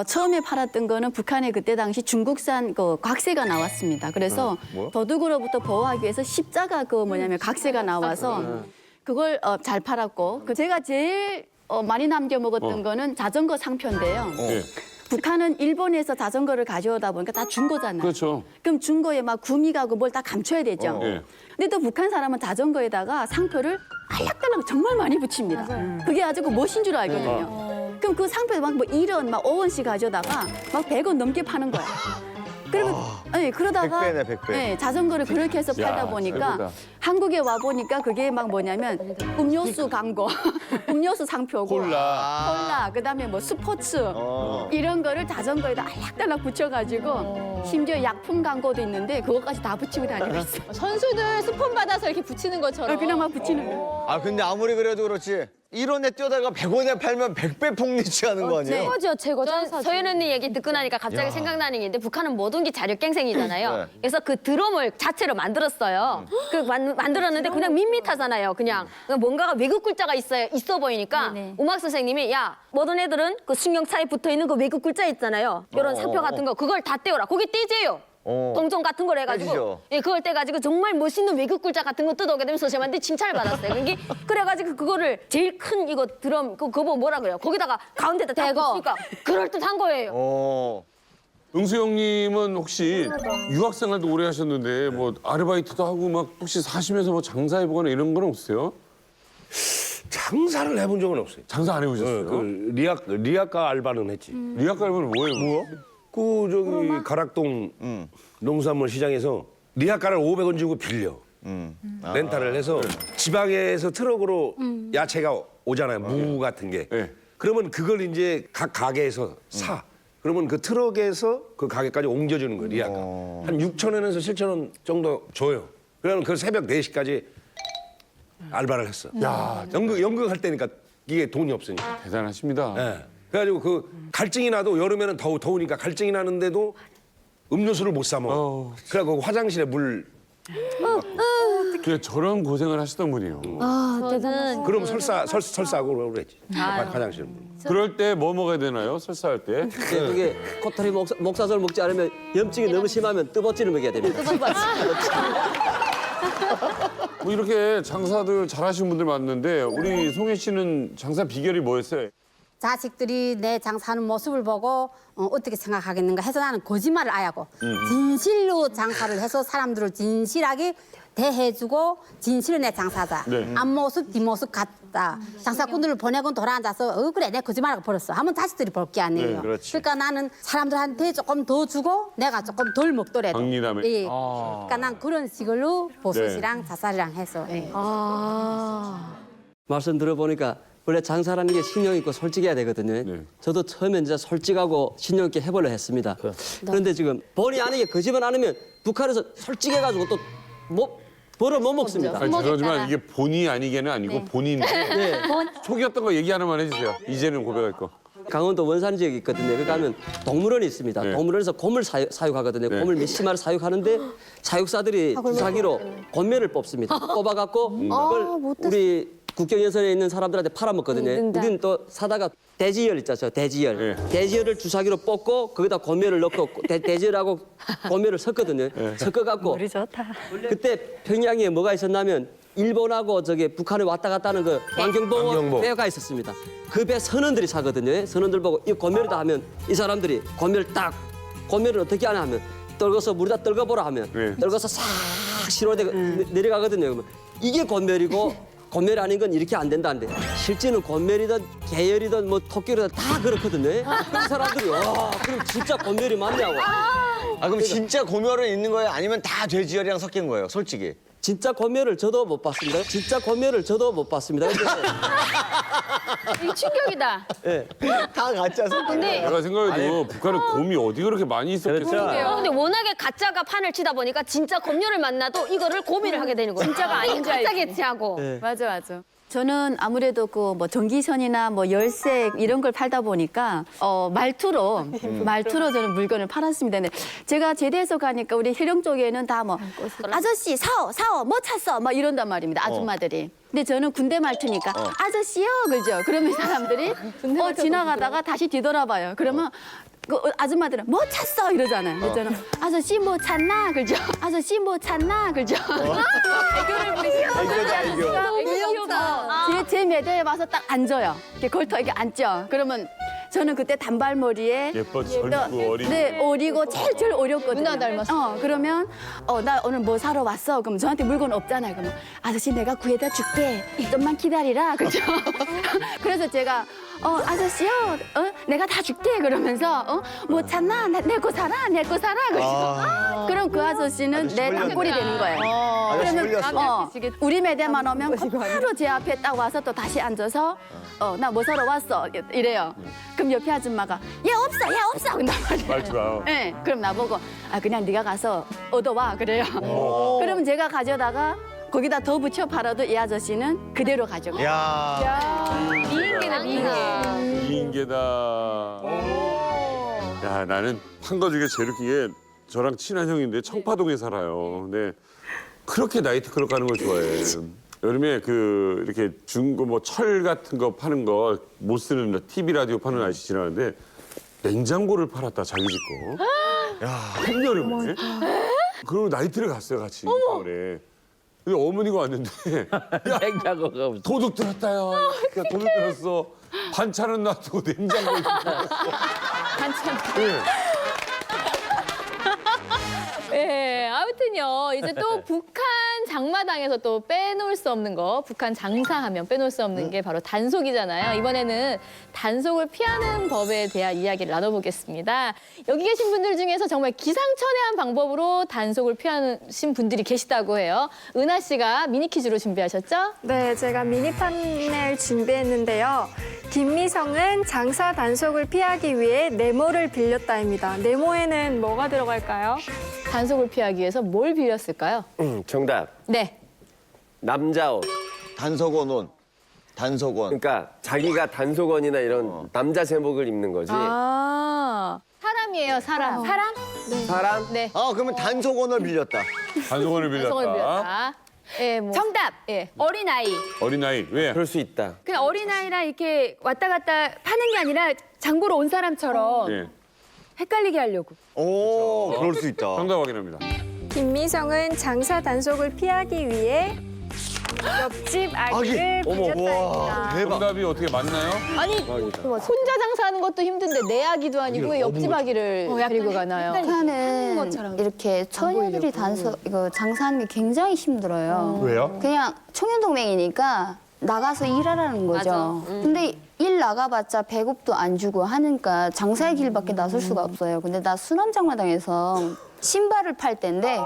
E: 처음에 팔았던 거는 북한에 그때 당시 중국산 그 곽새가 나왔습니다. 그래서 도둑으로부터 보호하기 위해서 십자가 곽새가 나와서 그걸 잘 팔았고 제가 제일 많이 남겨 먹었던 거는 자전거 상표인데요. 북한은 일본에서 자전거를 가져오다 보니까 다 중고잖아요.
C: 그렇죠.
E: 그럼 중고에 막 구미가고 뭘 다 감춰야 되죠. 근데 또 북한 사람은 자전거에다가 상표를 알락달락 정말 많이 붙입니다. 그게 아주 그 멋인 줄 알거든요. 그럼 그 상표에 막 뭐 1원, 막 5원씩 가져다가 막 100원 넘게 파는 거야. 그리고 그러다가
D: 100배네, 100배.
E: 자전거를 그렇게 해서 팔다 보니까
C: 최고다.
E: 한국에 와 보니까 그게 막 뭐냐면 음료수 광고, 음료수 상표고 콜라, 그다음에 뭐 스포츠 이런 거를 자전거에다 알락달락 붙여가지고 심지어 약품 광고도 있는데 그것까지 다 붙이고 다니고 있어.
B: 선수들 스폰 받아서 이렇게 붙이는 것처럼.
E: 그냥 막 붙이는 거.
D: 근데 아무리 그래도 그렇지 1원에 뛰어다가 100원에 팔면 100배 폭리치하는 거 아니에요?
H: 최고죠, 최고. 서연 언니 얘기 듣고 나니까 갑자기 생각나는 게 있는데 북한은 모든 게 자력갱생이잖아요. 그래서 그 드럼을 자체로 만들었어요. 그 만들었는데 그냥 밋밋하잖아요. 그냥 뭔가가 외국 글자가 있어 보이니까 음악 선생님이 야, 모든 애들은 그 승용차에 붙어 있는 그 외국 글자 있잖아요. 이런 상표 같은 거 그걸 다 떼어라. 거기 떼재요. 동전 같은 걸 해가지고 그걸 떼가지고 정말 멋있는 외국 글자 같은 거 뜯어오게 되면 선생님한테 칭찬을 받았어요. 그래가지고 그거를 제일 큰 이거 드럼 그거 뭐라 그래요? 거기다가 가운데다 대고 그럴듯한 거예요.
C: 응수 형님은 혹시 유학 생활도 오래 하셨는데 뭐 아르바이트도 하고 막 혹시 사시면서 뭐 장사해보거나 이런 건 없어요?
N: 장사를 해본 적은 없어요.
C: 장사 안 해보셨어요?
N: 그 리아카 알바는 했지.
C: 리아카 알바는 뭐예요?
N: 그 저기 가락동 농산물 시장에서 리아카를 500원 주고 빌려. 렌탈을 해서 지방에서 트럭으로 야채가 오잖아요. 무 같은 게. 그러면 그걸 이제 각 가게에서 사. 그러면 그 트럭에서 그 가게까지 옮겨주는 거예요. 리아카. 한 6,000원에서 7,000원 정도 줘요. 그러면 그 새벽 4시까지 알바를 했어.
C: 야,
N: 연극할 때니까 이게 돈이 없으니까.
C: 대단하십니다.
N: 네. 그래가지고 그 갈증이 나도 여름에는 더우니까 갈증이 나는데도 음료수를 못 사 먹어. 그래갖고 화장실에 물.
C: 그래 저런 고생을 하시던 분이에요.
H: 저는
N: 그럼 설사하고 그랬지. 화장실 물.
C: 그럴 때 뭐 먹어야 되나요? 설사할 때?
M: 그게 코털이 목사절 먹지 않으면 염증이 너무 심하면 뜨벅지를 먹여야 됩니다.
C: 뭐 이렇게 장사들 잘하시는 분들 많는데 우리 송혜 씨는 장사 비결이 뭐였어요?
G: 자식들이 내 장사하는 모습을 보고 어떻게 생각하겠는가 해서 나는 거짓말을 안 하고 진실로 장사를 해서 사람들을 진실하게 대해주고 진실은 내 장사다. 앞모습 뒷모습 같다. 장사꾼들을 보내고 돌아앉아서 그래 내 거짓말하고 버렸어 하면 자식들이 볼 게 아니에요. 그러니까 나는 사람들한테 조금 더 주고 내가 조금 덜 먹더라도.
C: 박리담에.
G: 그러니까 난 그런 식으로 버섯이랑 자살이랑 해서.
M: 말씀 들어보니까 원래 장사라는 게 신용 있고 솔직해야 되거든요. 저도 처음에 이제 솔직하고 신용 있게 해보려 했습니다. 그런데 지금 본의 아니게 거짓말 안 하면 북한에서 솔직해가지고 또 벌을 못 먹습니다.
C: 아니, 죄송하지만 이게 본의 아니게는 아니고 본인. 속이었던 거 얘기 하나만 해주세요. 이제는 고백할 거.
M: 강원도 원산 지역이 있거든요. 거기 가면 동물원이 있습니다. 동물원에서 곰을 사육하거든요. 곰을 몇십 마리 사육하는데 사육사들이 주사기로 곰매를 뽑습니다. 뽑아갖고 그걸 우리 국경연선에 있는 사람들한테 팔아먹거든요.
H: 능당.
M: 우리는 또 사다가 돼지열 있잖아요. 돼지열. 돼지열을 주사기로 뽑고 거기다 고멸을 넣고 돼지열하고 고멸을 섞거든요. 섞어갖고
H: 우리 좋다.
M: 그때 평양에 뭐가 있었냐면 일본하고 북한에 왔다 갔다 하는 그 왕경보 배가 있었습니다. 그 배 선원들이 사거든요. 선원들 보고 이 고멸이다 하면 이 사람들이 고멸을 어떻게 하냐 하면 떨궈서 물에다 떨궈보라 하면 떨궈서 싹 실어대고 내려가거든요. 그러면 이게 고멸이고 고멸 아닌 건 이렇게 안 된다는데 실제는 고멸이든 계열이든 뭐 토끼든 다 그렇거든요. 그 사람들이 와 그럼 진짜 고멸이 맞냐고.
D: 그럼 진짜 고멸은 있는 거예요? 아니면 다 돼지열이랑 섞인 거예요? 솔직히.
M: 진짜 고멸을 저도 못 봤습니다. 진짜 고멸을 저도 못 봤습니다.
B: 이게 충격이다.
D: 다 가짜 섞인
B: 근데
C: 내가 생각해도 북한은 곰이 어디 그렇게 많이 있었겠어.
H: 근데 워낙에 가짜가 판을 치다 보니까 진짜 검열을 만나도 이거를 고민을 하게 되는 거예요. 진짜가 아닌 줄 가짜겠지하고.
B: 맞아.
E: 저는 아무래도 그 뭐 전기선이나 뭐 열쇠 이런 걸 팔다 보니까 말투로 저는 물건을 팔았습니다. 근데 제가 제대해서 가니까 우리 해령 쪽에는 다 뭐 아저씨 사오 뭐 찼어 막 이런단 말입니다. 아줌마들이. 근데 저는 군대 말투니까 아저씨요 그죠? 그러면 사람들이 지나가다가 다시 뒤돌아봐요. 그러면 그 아줌마들은 뭐 찼어 이러잖아요. 그래서 저는 아저씨 뭐 찼나 그죠? 아저씨 뭐 찼나 그죠? 애교를 부리시고 너무 귀엽다. 제 매대에 와서 딱 앉아요. 이렇게 걸터 이렇게 앉죠. 그러면 저는 그때 단발머리에
C: 예뻐, 젊고 어리고.
E: 네, 어리고 제일 어렸거든요.
B: 누나 닮았어.
E: 그러면 나 오늘 뭐 사러 왔어. 그럼 저한테 물건 없잖아요. 그러면 아저씨 내가 구해다 줄게. 좀만 기다리라. 그죠? 그래서 제가 아저씨요. 내가 다 줄게. 그러면서 뭐 찾나? 내 거 사라. 내 거 사라. 그죠? 그럼 그 아저씨는 내 단골이 되는 거예요.
D: 아저씨
E: 그러면
D: 물렸어.
E: 우리 매대만 오면 바로 제 앞에 딱 와서 또 다시 앉아서 나 뭐 사러 왔어. 이래요. 그럼 옆에 아줌마가 얘 없어 그런단 말이에요.
C: 말투가.
E: 네, 그럼 나보고 그냥 네가 가서 얻어와 그래요. 그러면 제가 가져다가 거기다 더 붙여 팔아도 이 아저씨는 그대로 가져가요.
B: 미인계다 미인계.
C: 이인계다. 야, 나는 판 거 중에 제일 웃긴 게 저랑 친한 형인데 청파동에 살아요. 근데 그렇게 나이트클럽 가는 걸 좋아해. 여름에 이렇게 중고 뭐 철 같은 거 파는 거 못 쓰는 TV 라디오 파는 아저씨 지나가는데 냉장고를 팔았다 자기 집 거. 한여름에. 그리고 나이트를 갔어요 같이 겨울에. 근데 어머니가 왔는데 야,
K: 냉장고가 없어.
C: 도둑 들었다요. 그러니까 도둑 들었어. 반찬은 놔두고 냉장고에
B: 반찬.
C: 네.
B: 네, 아무튼요. 이제 또 북한 장마당에서 또 빼놓을 수 없는 거, 북한 장사하면 빼놓을 수 없는 게 바로 단속이잖아요. 이번에는 단속을 피하는 법에 대한 이야기를 나눠보겠습니다. 여기 계신 분들 중에서 정말 기상천외한 방법으로 단속을 피하신 분들이 계시다고 해요. 은하 씨가 미니 퀴즈로 준비하셨죠?
O: 네, 제가 미니 판넬 준비했는데요. 김미성은 장사 단속을 피하기 위해 네모를 빌렸다입니다. 네모에는 뭐가 들어갈까요?
B: 단속을 피하기 위해서 뭘 빌렸을까요?
L: 정답.
B: 네.
L: 남자 옷.
D: 단속원.
L: 그러니까 자기가 단속원이나 이런 남자 제목을 입는 거지.
B: 사람이에요, 사람.
E: 사람?
L: 사람?
B: 네.
D: 그러면 단속원을 빌렸다.
C: 단속원을 빌렸다.
B: 단속을 빌렸다. 예, 뭐.
H: 정답.
B: 예.
H: 어린아이.
C: 어린아이 왜?
L: 그럴 수 있다.
H: 그냥 어린아이랑 이렇게 왔다 갔다 파는 게 아니라 장 보러 온 사람처럼
C: 예.
H: 헷갈리게 하려고.
D: 오, 그럴 수 있다.
C: 정답 확인합니다.
O: 김미성은 장사 단속을 피하기 위해 옆집 아기를 빌렸다입니다.
D: 대박.
C: 정답이 어떻게 맞나요?
B: 아니, 혼자 장사하는 것도 힘든데 내 아기도 아니고 왜 옆집 아기를 데리고 가나요?
E: 북한은 이렇게 처녀들이 이거 장사하는 게 굉장히 힘들어요.
C: 왜요?
E: 그냥 청년동맹이니까 나가서 일하라는 거죠. 근데 일 나가봤자 배급도 안 주고 하니까 장사의 길밖에 나설 수가 없어요. 근데 나 수남장마당에서 신발을 팔 때인데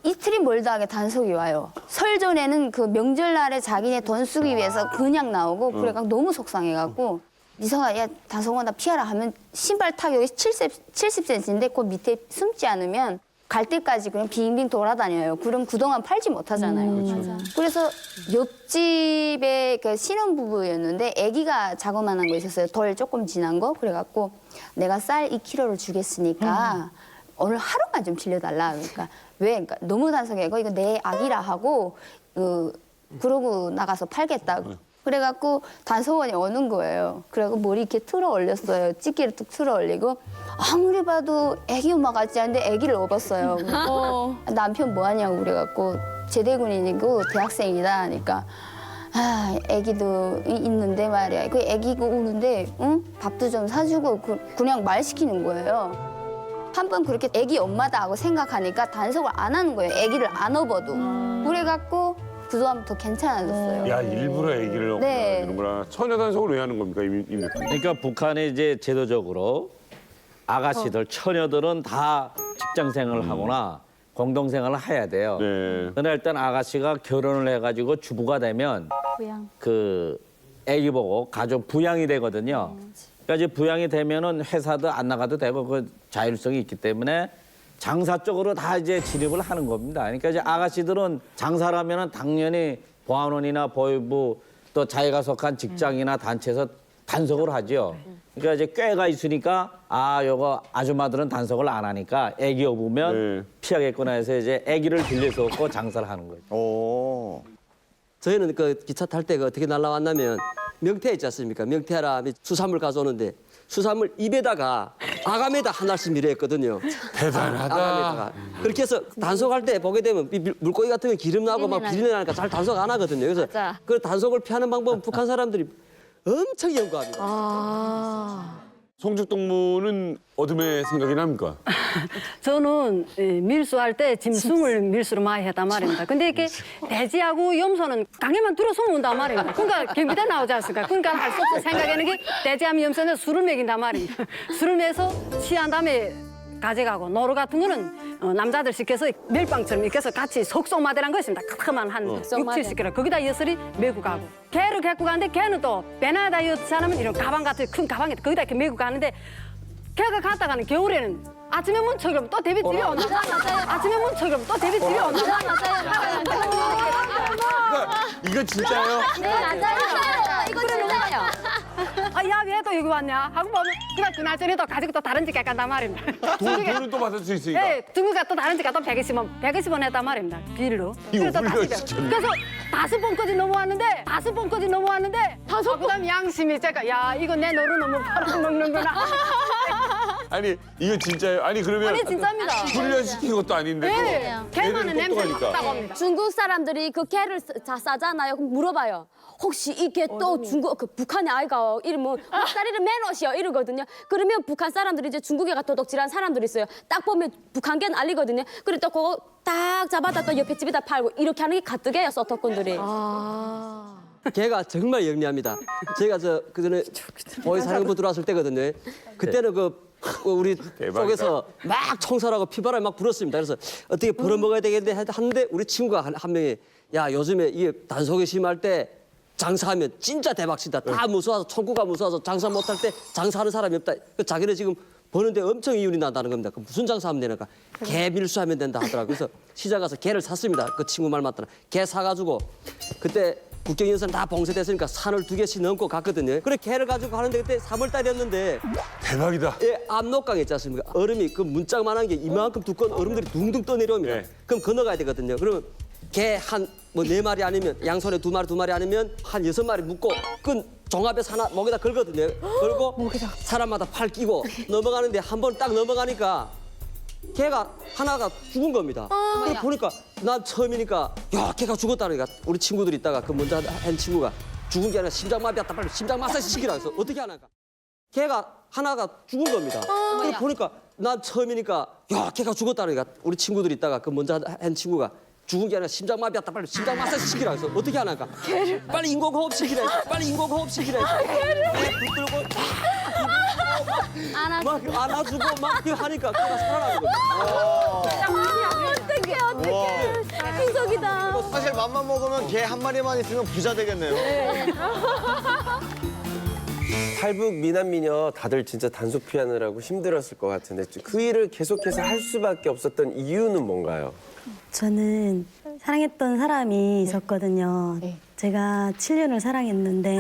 E: 이틀이 멀다 하게 단속이 와요. 설 전에는 그 명절날에 자기네 돈 쓰기 위해서 그냥 나오고 그래갖고 너무 속상해갖고 미성아 야 단속원 나 피하라 하면 신발 타격이 70cm인데 그 밑에 숨지 않으면 갈 때까지 그냥 빙빙 돌아다녀요. 그럼 그동안 팔지 못하잖아요. 그래서 옆집에 그 신혼부부였는데 아기가 자그만한 거 있었어요. 덜 조금 지난 거. 그래갖고 내가 쌀 2kg를 주겠으니까 오늘 하루만 좀 빌려달라. 그러니까 왜? 그러니까 너무 단속이고 이거 내 아기라 하고 그러고 나가서 팔겠다. 그래갖고 단속원이 오는 거예요. 그래갖고 머리 이렇게 틀어 올렸어요. 찌개를 뚝 틀어 올리고 아무리 봐도 애기 엄마 같지 않은데 애기를 업었어요. 남편 뭐 하냐고 그래갖고 제대군인이고 대학생이다 하니까 아, 애기도 있는데 말이야. 그 애기가 우는데 응? 밥도 좀 사주고 그냥 말 시키는 거예요. 한 번 그렇게 애기 엄마다 하고 생각하니까 단속을 안 하는 거예요. 애기를 안 업어도. 그래갖고 그다음부터 괜찮아졌어요.
C: 야, 일부러 애기를
E: 네.
C: 업는구나. 처녀 단속을 왜 하는 겁니까, 임 대표님?
K: 그러니까 북한의 이제 제도적으로 아가씨들, 처녀들은 다 직장 생활을 하거나 공동 생활을 해야 돼요.
C: 네.
K: 그러나 일단 아가씨가 결혼을 해가지고 주부가 되면 그 아기 보고 가족 부양이 되거든요. 그러니까 이제 부양이 되면은 회사도 안 나가도 되고 그 자율성이 있기 때문에 장사 쪽으로 다 이제 진입을 하는 겁니다. 그러니까 이제 아가씨들은 장사를 하면은 당연히 보안원이나 보육부 또 자기가 속한 직장이나 단체에서 단속을 하죠. 그러니까 이제 꾀가 있으니까 아, 요거 아줌마들은 단속을 안 하니까 애기 업으면 피하겠구나 해서 이제 애기를 빌려서 얻고 장사를 하는 거죠.
D: 오.
M: 저희는 그 기차 탈 때가 어떻게 날라왔냐면 명태 있지 않습니까? 명태라 수산물 가져오는데 수산물 입에다가 아감에다 하나씩 밀어했거든요.
C: 대단하다.
M: 아감에다가. 그렇게 해서 단속할 때 보게 되면 물고기 같은 건 기름 나고 막 비린내 나니까 잘 단속 안 하거든요. 그래서
H: 맞아.
M: 그 단속을 피하는 방법은 북한 사람들이 엄청 연구합니다.
C: 송죽동무는 어둠의 생각이 납니까?
I: 저는 밀수할 때 짐승을 밀수로 많이 했단 말입니다. 근데 이렇게 돼지하고 염소는 강에만 들어서면 온단 말입니다. 그러니까 경비대 나오지 않습니까? 그러니까 할 수 없어 생각하는 게 돼지하면 염소는 술을 먹인단 말입니다. 술을 먹여서 취한 다음에 가져가고 노루 같은 거는 남자들 시켜서 멜빵처럼 이렇게 해서 같이 속속마대란 거 있습니다. 크크만 한 6, 70kg. 거기다 여슬이 메고 가고. 개를 갖고 가는데 개는 또 배나다 여사람은 이런 가방 같은 큰 가방에 거기다 이렇게 메고 가는데 개가 갔다가는 겨울에는 아침에 문쳐 그러면 또 데뷔 집에 온다. 아침에 문쳐 그러면 또 데뷔 집에 온다.
C: 이거 진짜예요?
H: 네, 맞아요. 이거 진짜예요.
I: 아, 야, 왜 또 여기 왔냐? 하고 보면 그날 저녁에 또 가지고 또 다른 집에 간단 말입니다.
C: 돈은 또 받을 수 있으니까.
I: 네, 중국가 또 다른 집 가또 120원 했단 말입니다. 빌로.
C: 이거
I: 그래서 다시
C: 훈련시켰네.
I: 그래서 5번까지 넘어왔는데 그다음 양심이 제가 야 이거 내 노루 너무 팔아먹는구나.
C: 아니, 이거 진짜예요? 아니, 그러면
I: 아니, 진짜입니다.
C: 훈련시킨 것도 아닌데.
I: 네, 개만은 냄새 났다고 합니다.
H: 중국 사람들이 그 개를 싸잖아요. 그럼 물어봐요. 혹시 이 개 또 중국 그 북한의 아이가 이러면 목다리를 매너시여 이러거든요. 그러면 북한 사람들이 이제 중국애가 도둑질한 사람들이 있어요. 딱 보면 북한 개는 알리거든요. 그리고 또 그거 딱 잡아다 또 옆에 집에다 팔고 이렇게 하는 게 가뜩해요, 서터꾼들이.
M: 개가 정말 영리합니다. 제가 그전에 보이사령부 들어왔을 때거든요. 그때는 우리 속에서 막 청소하고 피바람이 막 불었습니다. 그래서 어떻게 벌어먹어야 되겠는데 하는데 우리 친구가 한 명이 야 요즘에 이게 단속이 심할 때 장사하면 진짜 대박치다. 다 무서워서 총구가 무서워서 장사 못할 때 장사하는 사람이 없다. 자기는 지금 버는데 엄청 이윤이 난다는 겁니다. 무슨 장사하면 되는가? 개 밀수하면 된다 하더라고요. 그래서 시장 가서 개를 샀습니다. 그 친구 말 맞더라. 개 사가지고 그때 국경연선 다 봉쇄됐으니까 산을 2개씩 넘고 갔거든요. 그래 개를 가지고 가는데 그때 3월달이었는데
C: 대박이다.
M: 예, 압록강 있지 않습니까? 얼음이 그 문짝만한 게 이만큼 두꺼운 얼음들이 둥둥 떠내려옵니다.
C: 네.
M: 그럼 건너가야 되거든요. 그러면 개 한 4마리 아니면 양손에 2마리 아니면 한 6마리 묶고 끈 종합에서 하나 목에다 걸거든요. 걸고 사람마다 팔 끼고 넘어가는데 한 번 딱 넘어가니까 개가 하나가 죽은 겁니다. 그걸 보니까 난 처음이니까 야 개가 죽었다니까 우리 친구들이 있다가 그 먼저 한 친구가 죽은 게 아니라 심장마비였다 빨리 심장 마사지 시키라 해서 어떻게 하나 개가 하나가 죽은 겁니다. 그걸 보니까 난 처음이니까 야 개가 죽었다니까 우리 친구들이 있다가 그 먼저 한 친구가 죽은 게 아니라 심장마비였다 빨리 심장 마사지 시키라 해서 어떻게 하나 빨리 인공호흡 시키라 해서 빨리 인공호흡 시키라 해서 개 붙들고 막 안아주고 막 하니까 걔가 살아나거든요.
H: 어떡해. 신석이다.
D: 사실 맘만 먹으면 개 한 마리만 있으면 부자 되겠네요.
L: 탈북 미남 미녀 다들 진짜 단속 피하느라고 힘들었을 것 같은데 그 일을 계속해서 할 수밖에 없었던 이유는 뭔가요?
A: 저는 사랑했던 사람이 있었거든요. 제가 7년을 사랑했는데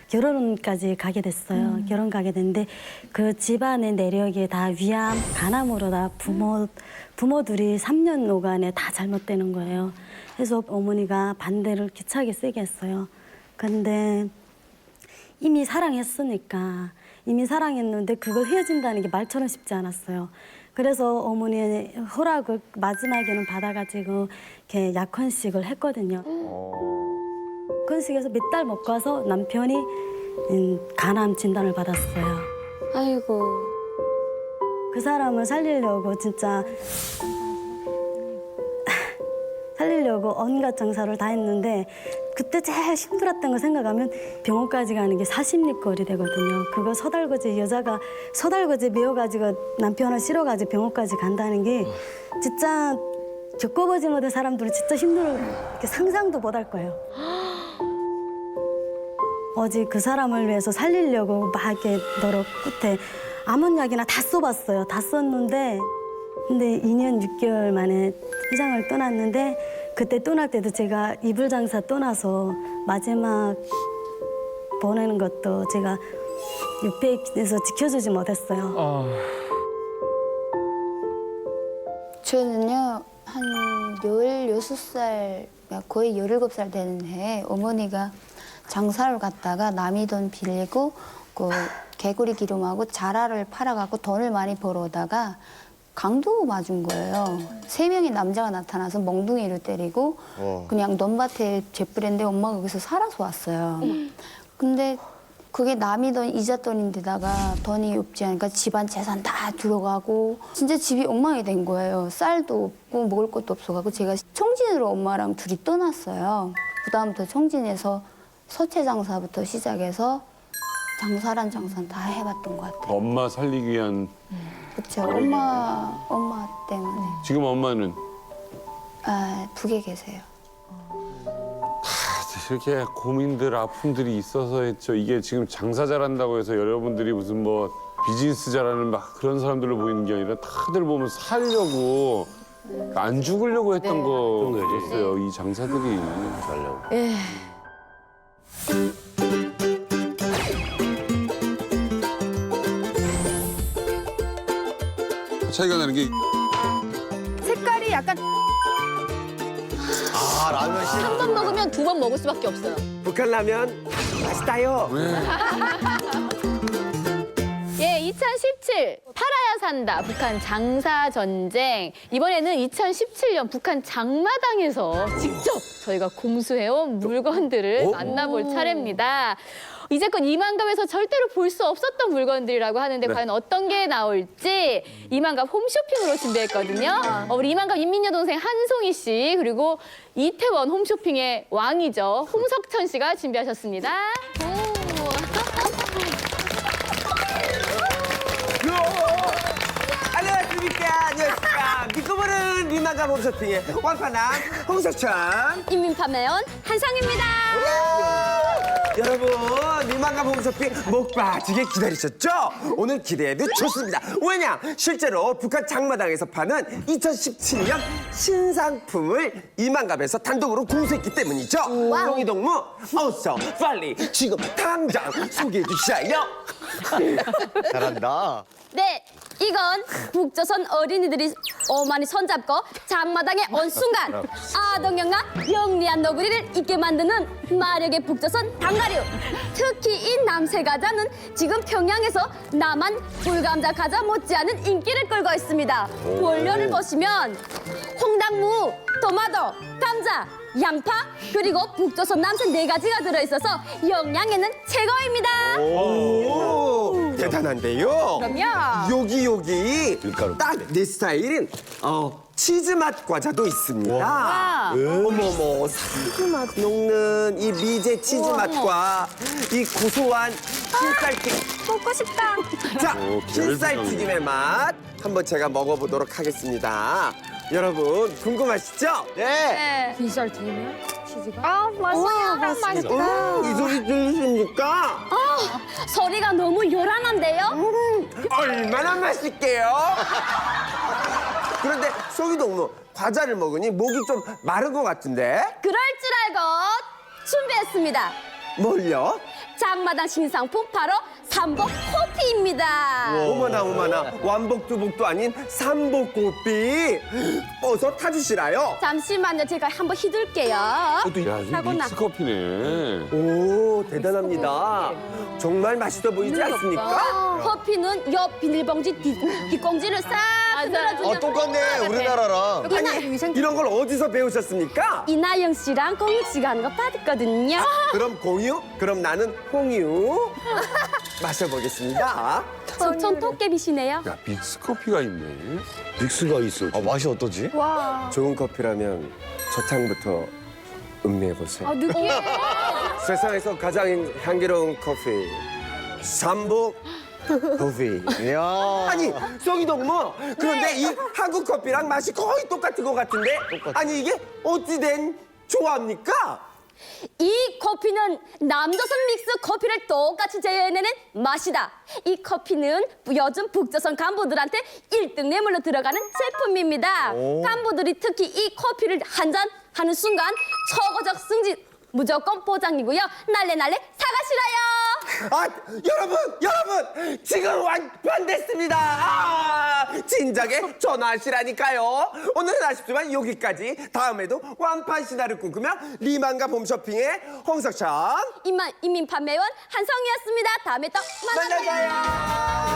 A: 결혼까지 가게 됐어요. 결혼 가게 됐는데 그 집안의 내력이 다 위암, 간암으로 다 부모들이 3년 노간에 다 잘못되는 거예요. 그래서 어머니가 반대를 기차게 세게 했어요. 근데 이미 사랑했으니까 이미 사랑했는데 그걸 헤어진다는 게 말처럼 쉽지 않았어요. 그래서 어머니의 허락을 마지막에는 받아가지고 이렇게 약혼식을 했거든요. 약혼식에서 몇 달 못 가서 남편이 간암 진단을 받았어요.
H: 아이고.
A: 그 사람을 살리려고 진짜 살리려고 온갖 장사를 다 했는데 그때 제일 힘들었던 거 생각하면 병원까지 가는 게 40리 거리 되거든요. 그거 서달거지 여자가 서달거지 메어가지고 남편을 실어가지고 병원까지 간다는 게 진짜 겪어보지 못한 사람들은 진짜 이렇게 상상도 못 할 거예요. 어제 그 사람을 위해서 살리려고 막 이렇게 노력 끝에 아몬약이나 다 써봤어요. 다 썼는데 근데 2년 6개월 만에 세상을 떠났는데 그때 떠날 때도 제가 이불 장사 떠나서 마지막 보내는 것도 제가 옆에서 지켜주지 못했어요.
E: 저는요 한 16살 거의 17살 되는 해에 어머니가 장사를 갔다가 남이 돈 빌리고 그 개구리 기름하고 자라를 팔아갖고 돈을 많이 벌어오다가 강도 맞은 거예요. 3명의 남자가 나타나서 멍둥이를 때리고 그냥 논밭에 재뿌렸는데 엄마가 거기서 살아서 왔어요. 근데 그게 남이 돈 이자 돈인데다가 돈이 없지 않으니까 집안 재산 다 들어가고 진짜 집이 엉망이 된 거예요. 쌀도 없고 먹을 것도 없어가지고 제가 청진으로 엄마랑 둘이 떠났어요. 그다음부터 청진에서 서체 장사부터 시작해서 장사란 장사는 다 해봤던 것 같아요.
C: 엄마 살리기 위한.
E: 그렇죠. 엄마 때문에.
C: 지금 엄마는
E: 북에 계세요.
C: 이렇게 고민들, 아픔들이 있어서 했죠. 이게 지금 장사 잘한다고 해서 여러분들이 무슨 뭐 비즈니스 잘하는 막 그런 거로 보이는 게 아니라 다들 보면 살려고 안 죽으려고 했던 거였어요. 이 장사들이. 살려고. 차이가 나는 게
B: 색깔이 약간
D: 라면 씨.
B: 한 번 먹으면 2번 먹을 수밖에 없어요.
L: 북한 라면 맛있다요.
B: 예, 2017 팔아야 산다 북한 장사 전쟁. 이번에는 2017년 북한 장마당에서 직접 저희가 공수해온 물건들을 만나볼 차례입니다. 이제껏 이만갑에서 절대로 볼 수 없었던 물건들이라고 하는데 과연 어떤 게 나올지 이만갑 홈쇼핑으로 준비했거든요. 우리 이만갑 인민 여동생 한송이 씨 그리고 이태원 홈쇼핑의 왕이죠. 홍석천 씨가 준비하셨습니다.
L: 안녕하십니까. 믿고 보는 이만갑 홈쇼핑의 왕파남 홍석천.
H: 인민판매원 한상입니다.
L: 여러분 이만갑 홈쇼핑 목 빠지게 기다리셨죠? 오늘 기대해도 좋습니다. 왜냐? 실제로 북한 장마당에서 파는 2017년 신상품을 이만갑에서 단독으로 공수했기 때문이죠. 동이동무 어서 빨리 지금 당장 소개해 주셔요.
D: 잘한다.
H: 네, 이건 북조선 어린이들이 어머니 손잡고 장마당에 온 순간 아동영화 영리한 너구리를 잊게 만드는 마력의 북조선 당가류. 특히 이 남새 과자는 지금 평양에서 남한 꿀감자 과자 못지않은 인기를 끌고 있습니다. 원료를 보시면 홍당무, 토마토, 감자, 양파 그리고 북조선 남새 4가지가 들어있어서 영양에는 최고입니다.
L: 오, 대단한데요.
H: 그럼요.
L: 여기 딱 내 스타일인 치즈 맛 과자도 있습니다. 어머머, 치즈 맛 녹는 이 미제 치즈 맛과 이 고소한 흰쌀튀김.
O: 먹고 싶다.
L: 자, 흰쌀튀김의 맛 한번 제가 먹어보도록 하겠습니다. 여러분 궁금하시죠?
D: 네.
F: 빈살 튀김이요? 치즈가?
O: 아, 맛있다.
L: 이 소리 들리십니까?
H: 소리가 너무 요란한데요?
L: 얼마나 맛있게요? 그런데 소기동무 과자를 먹으니 목이 좀 마른 것 같은데?
H: 그럴 줄 알고 준비했습니다.
L: 뭘요?
H: 장마당 신상품 바로 삼복 커피입니다.
L: 어머나 어머나 완복 두복도 아닌 삼복 커피 어서 타주시라요.
H: 잠시만요. 제가 한번 휘둘게요.
C: 야, 이게
H: 사고나.
C: 믹스 커피네.
L: 오 대단합니다. 정말 맛있어 보이지 않습니까?
H: 커피는 옆 비닐봉지 뒷꽁지를 싹 흔들어주면
D: 아, 똑같네, 우리나라랑.
L: 아니 이런 걸 어디서 배우셨습니까?
H: 이나영 씨랑 공유 씨가 하는 거 봤거든요.
L: 그럼 공유? 그럼 나는 홍유. 마셔보겠습니다.
H: 전 토깨비시네요.
C: 야, 믹스 커피가 있네.
N: 믹스가 있어.
D: 아, 맛이 어떠지?
O: 와.
L: 좋은 커피라면 저창부터 음미해보세요.
B: 느끼해.
L: 세상에서 가장 향기로운 커피. 삼복 커피.
D: 이야.
L: 아니 송이동무 그런데 이 한국 커피랑 맛이 거의 똑같은 것 같은데 아니 이게 어찌된 조합입니까?
H: 이 커피는 남조선 믹스 커피를 똑같이 재현해낸 맛이다. 이 커피는 요즘 북조선 간부들한테 1등 뇌물로 들어가는 제품입니다. 간부들이 특히 이 커피를 한 잔 하는 순간 초고적 승진 무조건 보장이고요. 날래 사가시라요.
L: 아 여러분 지금 완판됐습니다. 아 진작에 전화하시라니까요. 오늘은 아쉽지만 여기까지. 다음에도 완판 신화를 꿈꾸며 리만과 봄쇼핑의 홍석천
H: 이민 판매원 한성이었습니다. 다음에 또 만나요.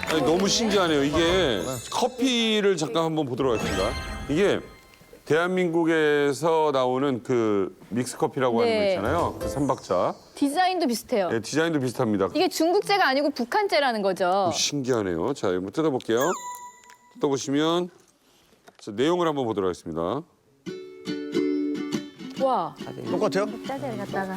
C: 아니, 너무 신기하네요. 이게 커피를 잠깐 한번 보도록 하겠습니다. 이게 대한민국에서 나오는 그 믹스 커피라고 하는 거
B: 네.
C: 있잖아요. 그 삼박자.
B: 디자인도 비슷해요.
C: 네, 디자인도 비슷합니다.
B: 이게 중국제가 아니고 북한제라는 거죠.
C: 신기하네요. 자, 한번 뜯어볼게요. 뜯어보시면 자, 내용을 한번 보도록 하겠습니다.
B: 와.
D: 똑같아요?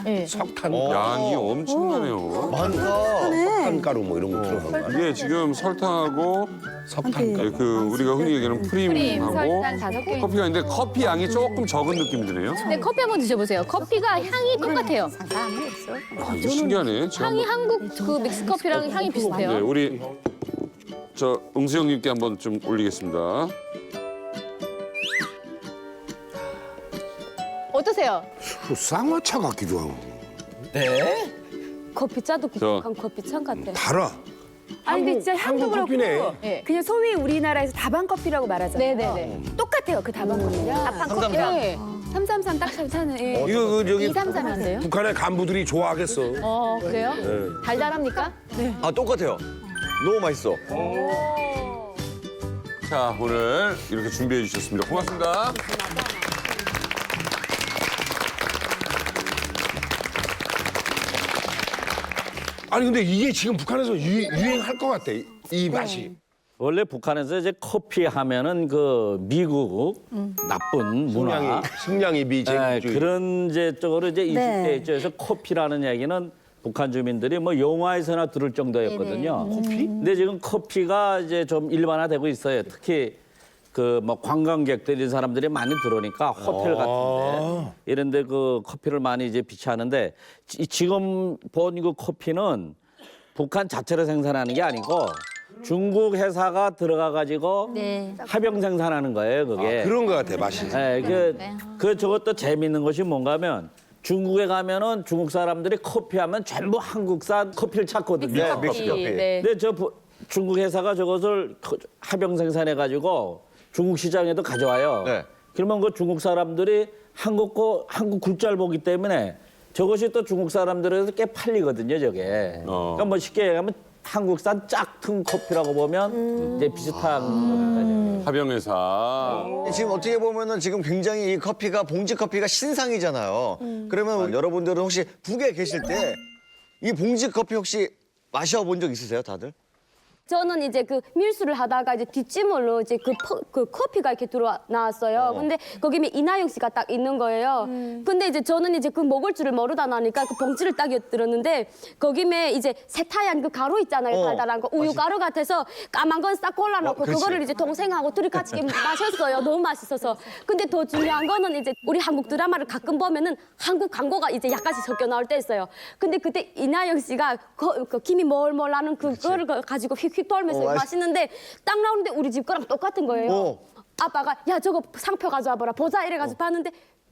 B: 네.
N: 석탄,
C: 양이 엄청나네요.
D: 많다.
N: 석탄가루 뭐 이런 거 들어간 거.
C: 이게 지금 설탕하고
N: 석탄가루.
C: 예, 그 우리가 흔히 얘기하는
B: 프림,
C: 프림하고
B: 설탕 5개.
C: 커피가 있는데 커피 양이 조금 적은 느낌이 드네요.
B: 네, 커피 한번 드셔보세요. 커피가 향이 똑같아요.
C: 이거 신기하네. 제가
B: 향이
C: 한번-
B: 한국 그 믹스 커피랑 향이
C: 네,
B: 비슷해요.
C: 우리 저 응수 형님께 한번 좀 올리겠습니다.
B: 어떠세요?
N: 그 쌍화차 같기도 하고.
H: 커피차도
C: 저-
H: 국한 커피차 같아요.
N: 달아.
P: 아니 근데 진짜 향도
N: 한국
P: 그렇고
N: 커피네.
B: 네.
P: 그냥 소위 우리나라에서 다방 커피라고 말하잖아요.
B: 네네네.
P: 똑같아요 그 다방 커피랑.
H: 다방
D: 삼삼삼.
B: 네. 333 딱 괜찮은. 예.
N: 이거 그 저기
B: 233 안 돼요?
N: 북한의 간부들이 좋아하겠어.
B: 그래요? 달달합니까?
D: 아, 똑같아요. 너무 맛있어.
C: 자, 오늘 이렇게 준비해 주셨습니다. 고맙습니다.
N: 아니 근데 이게 지금 북한에서 유행할 것 같아. 이 맛이.
K: 원래 북한에서 이제 커피 하면은 그 미국 나쁜 문화
N: 식량이 미제주의.
K: 그런 이제 쪽으로 이제
A: 네.
K: 20대 쪽에서 커피라는 얘기는 북한 주민들이 뭐 영화에서나 들을 정도였거든요. 커피? 근데 지금 커피가 이제 좀 일반화되고 있어요. 특히 그 뭐 관광객들 이런 사람들이 많이 들어오니까 호텔 같은데 이런데 그 커피를 많이 이제 비치하는데 지금 본 그 커피는 북한 자체로 생산하는 게 아니고 중국 회사가 들어가 가지고 합병 생산하는 거예요, 그게.
N: 그런 것 같아 맛이.
K: 네, 그 저것도 재미있는 것이 뭔가하면 중국에 가면은 중국 사람들이 커피하면 전부 한국산 커피를 찾거든요.
D: 네, 믹스 커피.
B: 네.
K: 근데 중국 회사가 저것을 합병 생산해 가지고 중국 시장에도 가져와요.
D: 네.
K: 그러면 그 중국 사람들이 한국 굴자를 보기 때문에 저것이 또 중국 사람들에서 꽤 팔리거든요, 저게. 그러니까 뭐 쉽게 얘기하면 한국산 짝퉁 커피라고 보면 이제 비슷한
C: 합영회사.
D: 지금 어떻게 보면은 지금 굉장히 이 커피가 봉지 커피가 신상이잖아요. 그러면 여러분들은 혹시 북에 계실 때 이 봉지 커피 혹시 마셔본 적 있으세요, 다들?
H: 저는 이제 그 밀수를 하다가 이제 뒷짐으로 이제 그 커피가 이렇게 나왔어요. 근데 거기에 이나영 씨가 딱 있는 거예요. 근데 이제 저는 이제 그 먹을 줄을 모르다 나니까 그 봉지를 딱 들었는데 거기에 이제 새하얀 그 가루 있잖아요. 달달한 거 우유 가루 같아서 까만 건 싹 골라놓고 그거를 이제 동생하고 둘이 같이 마셨어요. 너무 맛있어서. 근데 더 중요한 거는 이제 우리 한국 드라마를 가끔 보면은 한국 광고가 이제 약간씩 섞여 나올 때 있어요. 근데 그때 이나영 씨가 그 김이 멀멀 나는 그거를 가지고 휙휙 돌면서 맛있는데 딱 나오는데 우리 집 거랑 똑같은 거예요. 아빠가 야 저거 상표 가져와 보라 보자 이래가지고 봤는데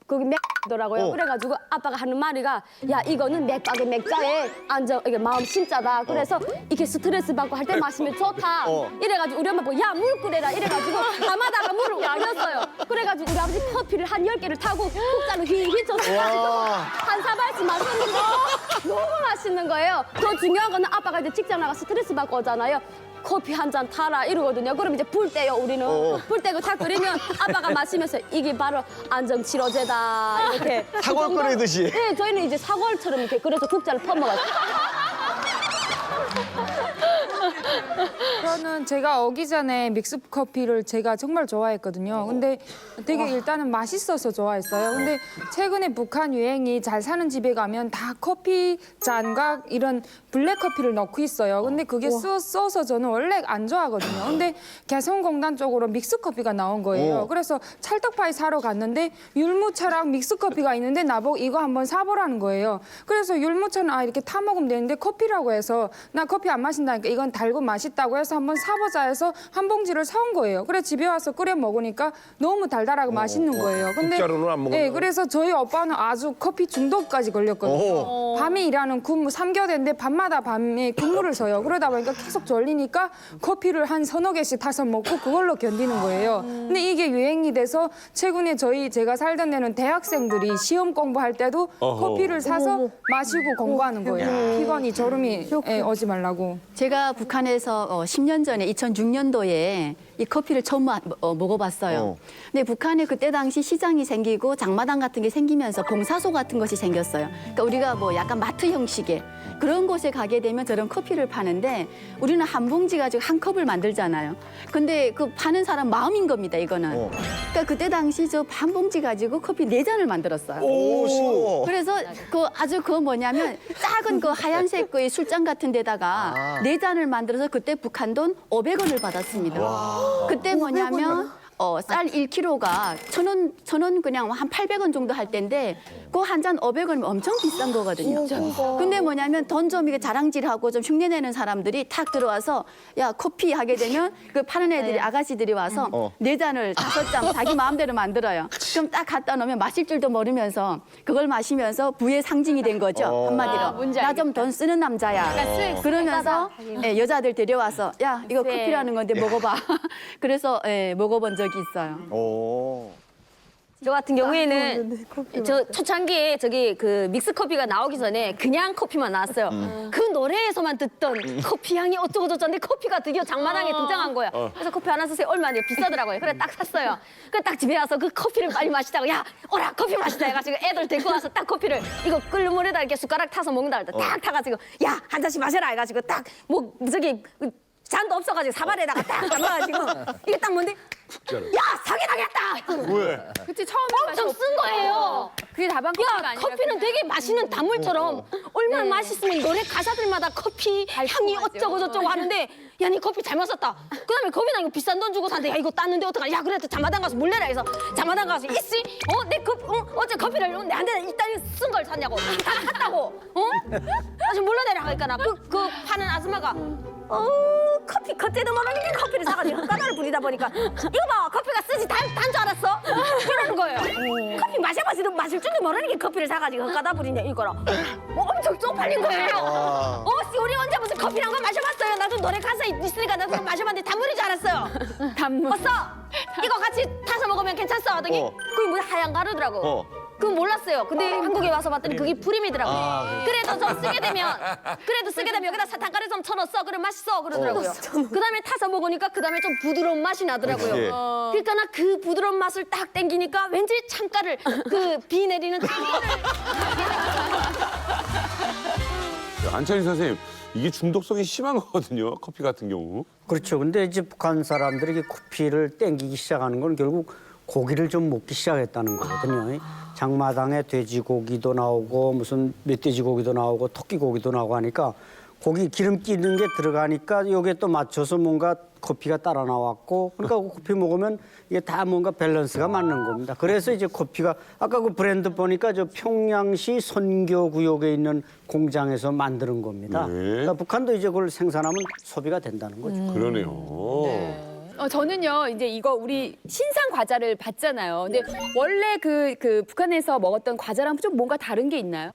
H: 거기 맥더라고요. 그래가지고 아빠가 하는 말이가 야 이거는 맥박의 맥자에 안정 이게 마음 심자다. 그래서 이게 스트레스 받고 할 때 마시면 좋다. 이래가지고 우리 엄마 보고 야 물 끓여라 이래가지고 밤마다가 물을 끓였어요. 그래가지고 우리 아버지 커피를 한 10개를 타고 국자로 휘휘 젖어가지고 한 사발씩 마셨는데 너무 맛있는 거예요. 더 중요한 거는 아빠가 이제 직장 나가 스트레스 받고 오잖아요. 커피 한 잔 타라 이러거든요. 그럼 이제 불 때요 우리는. 불 때고 다 끓이면 아빠가 마시면서 이게 바로 안정치료제다 이렇게.
D: 사골 끓이듯이.
H: 네, 저희는 이제 사골처럼 이렇게 끓여서 국자를 퍼먹어요.
F: 저는 제가 오기 전에 믹스 커피를 제가 정말 좋아했거든요. 근데 되게 일단은 맛있어서 좋아했어요. 근데 최근에 북한 유행이 잘 사는 집에 가면 다 커피 잔과 이런 블랙 커피를 넣고 있어요. 근데 그게 써서 저는 원래 안 좋아하거든요. 근데 개성공단 쪽으로 믹스 커피가 나온 거예요. 그래서 찰떡파이 사러 갔는데 율무차랑 믹스 커피가 있는데 나보고 이거 한번 사보라는 거예요. 그래서 율무차는 아 이렇게 타 먹으면 되는데 커피라고 해서 나 커피 안 마신다니까 이건 달고 맛있다고 해서 한번 사보자 해서 한 봉지를 사온 거예요. 그래 집에 와서 끓여 먹으니까 너무 달달하고 맛있는 거예요. 근데
N: 국자로는 안 먹었나?
F: 네, 그래서 저희 오빠는 아주 커피 중독까지 걸렸거든요. 밤에 일하는 근무 3교대인데 밤마다 밤에 근무를 서요. 그러다 보니까 계속 졸리니까 커피를 한 서너 개씩 타서 먹고 그걸로 견디는 거예요. 근데 이게 유행이 돼서 최근에 제가 살던 데는 대학생들이 시험 공부할 때도 커피를 사서 마시고 공부하는 거예요. 피곤이 졸음이 오지 말라고.
Q: 제가 북한에서 10년 전에 2006년도에 이 커피를 처음 먹어봤어요. 근데 북한에 그때 당시 시장이 생기고 장마당 같은 게 생기면서 봉사소 같은 것이 생겼어요. 그러니까 우리가 뭐 약간 마트 형식의 그런 곳에 가게 되면 저런 커피를 파는데 우리는 한 봉지 가지고 한 컵을 만들잖아요. 근데 그 파는 사람 마음인 겁니다, 이거는. 그러니까 그때 당시 저 반 봉지 가지고 커피 4잔을 만들었어요.
D: 오, 쉬워.
Q: 그래서 그거 뭐냐면 작은 그 하얀색 그 술잔 같은 데다가 4잔을 만들어서 그때 북한 돈 500원을 받았습니다. 그때 뭐냐면 쌀 1kg가 1,000원 그냥 한 800원 정도 할 때인데 그 한 잔 500원이면 엄청 비싼 거거든요. 근데 뭐냐면 돈 좀 이게 자랑질하고 좀 흉내내는 사람들이 탁 들어와서 야 커피 하게 되면 그 파는 애들이 아가씨들이 와서 4잔을 5잔 자기 마음대로 만들어요. 그럼 딱 갖다 놓으면 마실 줄도 모르면서 그걸 마시면서 부의 상징이 된 거죠. 한마디로. 나 좀 돈 쓰는 남자야. 그러면서 여자들 데려와서 야 이거 커피라는 건데 먹어봐. 그래서 먹어본 적이 있어요.
H: 저 같은 경우에는 저 초창기에 저기 그 믹스 커피가 나오기 전에 그냥 커피만 나왔어요. 그 노래에서만 듣던 커피 향이 어쩌고 저쩌는데 커피가 드디어 장마당에 등장한 거예요. 그래서 커피 하나 사세요. 얼마나 비싸더라고요. 그래 딱 샀어요. 그래 딱 집에 와서 그 커피를 빨리 마시자고 야 오라 커피 마시자 해가지고 애들 데리고 와서 딱 커피를 이거 끓는 물에다 이렇게 숟가락 타서 먹는다 할 때 딱 타가지고 야 한 잔씩 마셔라 해가지고 딱 뭐 저기 잔도 없어가지고 사발에다가 딱 담아가지고 이게 딱 뭔데 야 사기당했다.
D: 왜?
B: 그때 처음에
H: 엄청 쓴 거예요.
B: 그게 다방 커피가
H: 야
B: 아니라
H: 커피는 되게 마시는 단물처럼 얼마나 맛있으면 노래 가사들마다 커피 향이 어쩌고 저쩌고 하는데 야 니 커피 잘 마셨다. 그다음에 거기다 이거 비싼 돈 주고 샀는데 야 이거 땄는데 어떡하냐. 야 그래도 자마당 가서 몰래라 해서 자마당 가서 이씨 내 어제 커피를 내한테 일단 쓴 걸 샀냐고 다 샀다고 아주 몰라내라 하니까 나 그 파는 아줌마가 커피 겉에도 모르는 게 커피를 사가지고 까다를 부리다 보니까 이거 봐 커피가 쓰지 단 줄 알았어? 이러는 거예요. 커피 마셔봐서도 마실 줄도 모르는 게 커피를 사가지고 까다 부리냐 이거라. 엄청 쪽팔린 거예요. 씨 우리 언제 무슨 커피란 거 마셔봤어요? 나도 노래 가사 있으니까 나도 마셔봤는데 단물인 줄 알았어요.
B: 단물.
H: 봤어? 이거 같이 타서 먹으면 괜찮어 하더니 그게 무슨 하얀 가루더라고. 그건 몰랐어요. 근데 한국에 와서 봤더니 그게 프림이더라고요. 그래도 쓰게 되면 여기다 사탕가루 좀 쳐넣었어. 그럼 맛있어. 그러더라고요. 그다음에 타서 먹으니까 그다음에 좀 부드러운 맛이 나더라고요. 그러니까 나 그 부드러운 맛을 딱 땡기니까 왠지 창가를 그 비 내리는 창가를
C: 안철인 선생님, 이게 중독성이 심한 거거든요. 커피 같은 경우.
J: 그렇죠. 근데 이제 북한 사람들이 커피를 땡기기 시작하는 건 결국 고기를 좀 먹기 시작했다는 거거든요. 장마당에 돼지고기도 나오고 무슨 멧돼지고기도 나오고 토끼고기도 나오고 하니까 고기 기름기 있는 게 들어가니까 여기에 또 맞춰서 뭔가 커피가 따라 나왔고 그러니까 그 커피 먹으면 이게 다 뭔가 밸런스가 맞는 겁니다. 그래서 이제 커피가 아까 그 브랜드 보니까 저 평양시 선교구역에 있는 공장에서 만드는 겁니다. 그러니까 북한도 이제 그걸 생산하면 소비가 된다는 거죠.
C: 그러네요.
P: 저는요 이제 이거 우리 신상 과자를 봤잖아요. 근데 원래 그 북한에서 먹었던 과자랑 좀 뭔가 다른 게 있나요?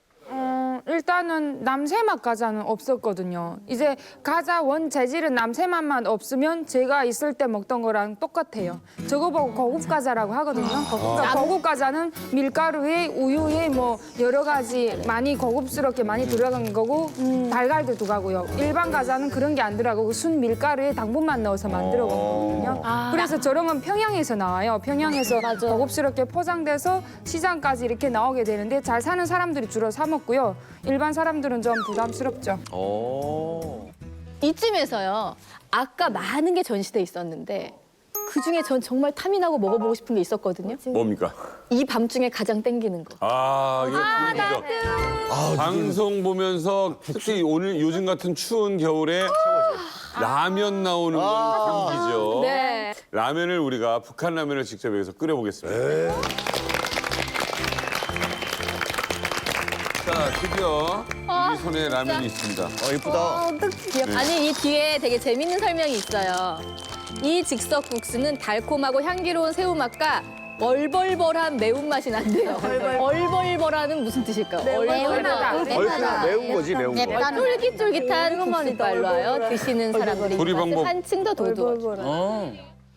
F: 일단은 남새맛 과자는 없었거든요. 이제 과자 원 재질은 남새맛만 없으면 제가 있을 때 먹던 거랑 똑같아요. 저거 보고 고급 과자라고 하거든요. 고급 과자는 밀가루에 우유에 뭐 여러 가지 많이 고급스럽게 많이 들어간 거고 달걀도 들어가고요. 일반 과자는 그런 게 안 들어가고 순 밀가루에 당분만 넣어서 만들어 먹거든요. 그래서 저런 건 평양에서 나와요. 평양에서 고급스럽게 포장돼서 시장까지 이렇게 나오게 되는데 잘 사는 사람들이 주로 사 먹고요. 일반 사람들은 좀 부담스럽죠.
B: 이쯤에서요. 아까 많은 게 전시돼 있었는데 그중에 전 정말 탐이 나고 먹어보고 싶은 게 있었거든요.
C: 뭡니까?
B: 이 밤중에 가장 땡기는 거.
C: 이거 그거죠. 방송 보면서 특히 오늘 요즘 같은 추운 겨울에 라면 나오는 건 감기죠.
B: 네.
C: 라면을 우리가 북한 라면을 직접 여기서 끓여보겠습니다. 자, 드디어 우리 손에 라면이 있습니다.
D: 이쁘다.
B: 아니 이 뒤에 되게 재밌는 설명이 있어요. 이 즉석 국수는 달콤하고 향기로운 새우 맛과 얼벌벌한 매운맛이 난대요. 얼벌벌하는 무슨 뜻일까요?
D: 얼큰하다. 매운 거지, 매운 거.
B: 쫄깃쫄깃한 국수발로 하여 드시는 사람들이
C: 조리 방법.
B: 한층 더 도둑.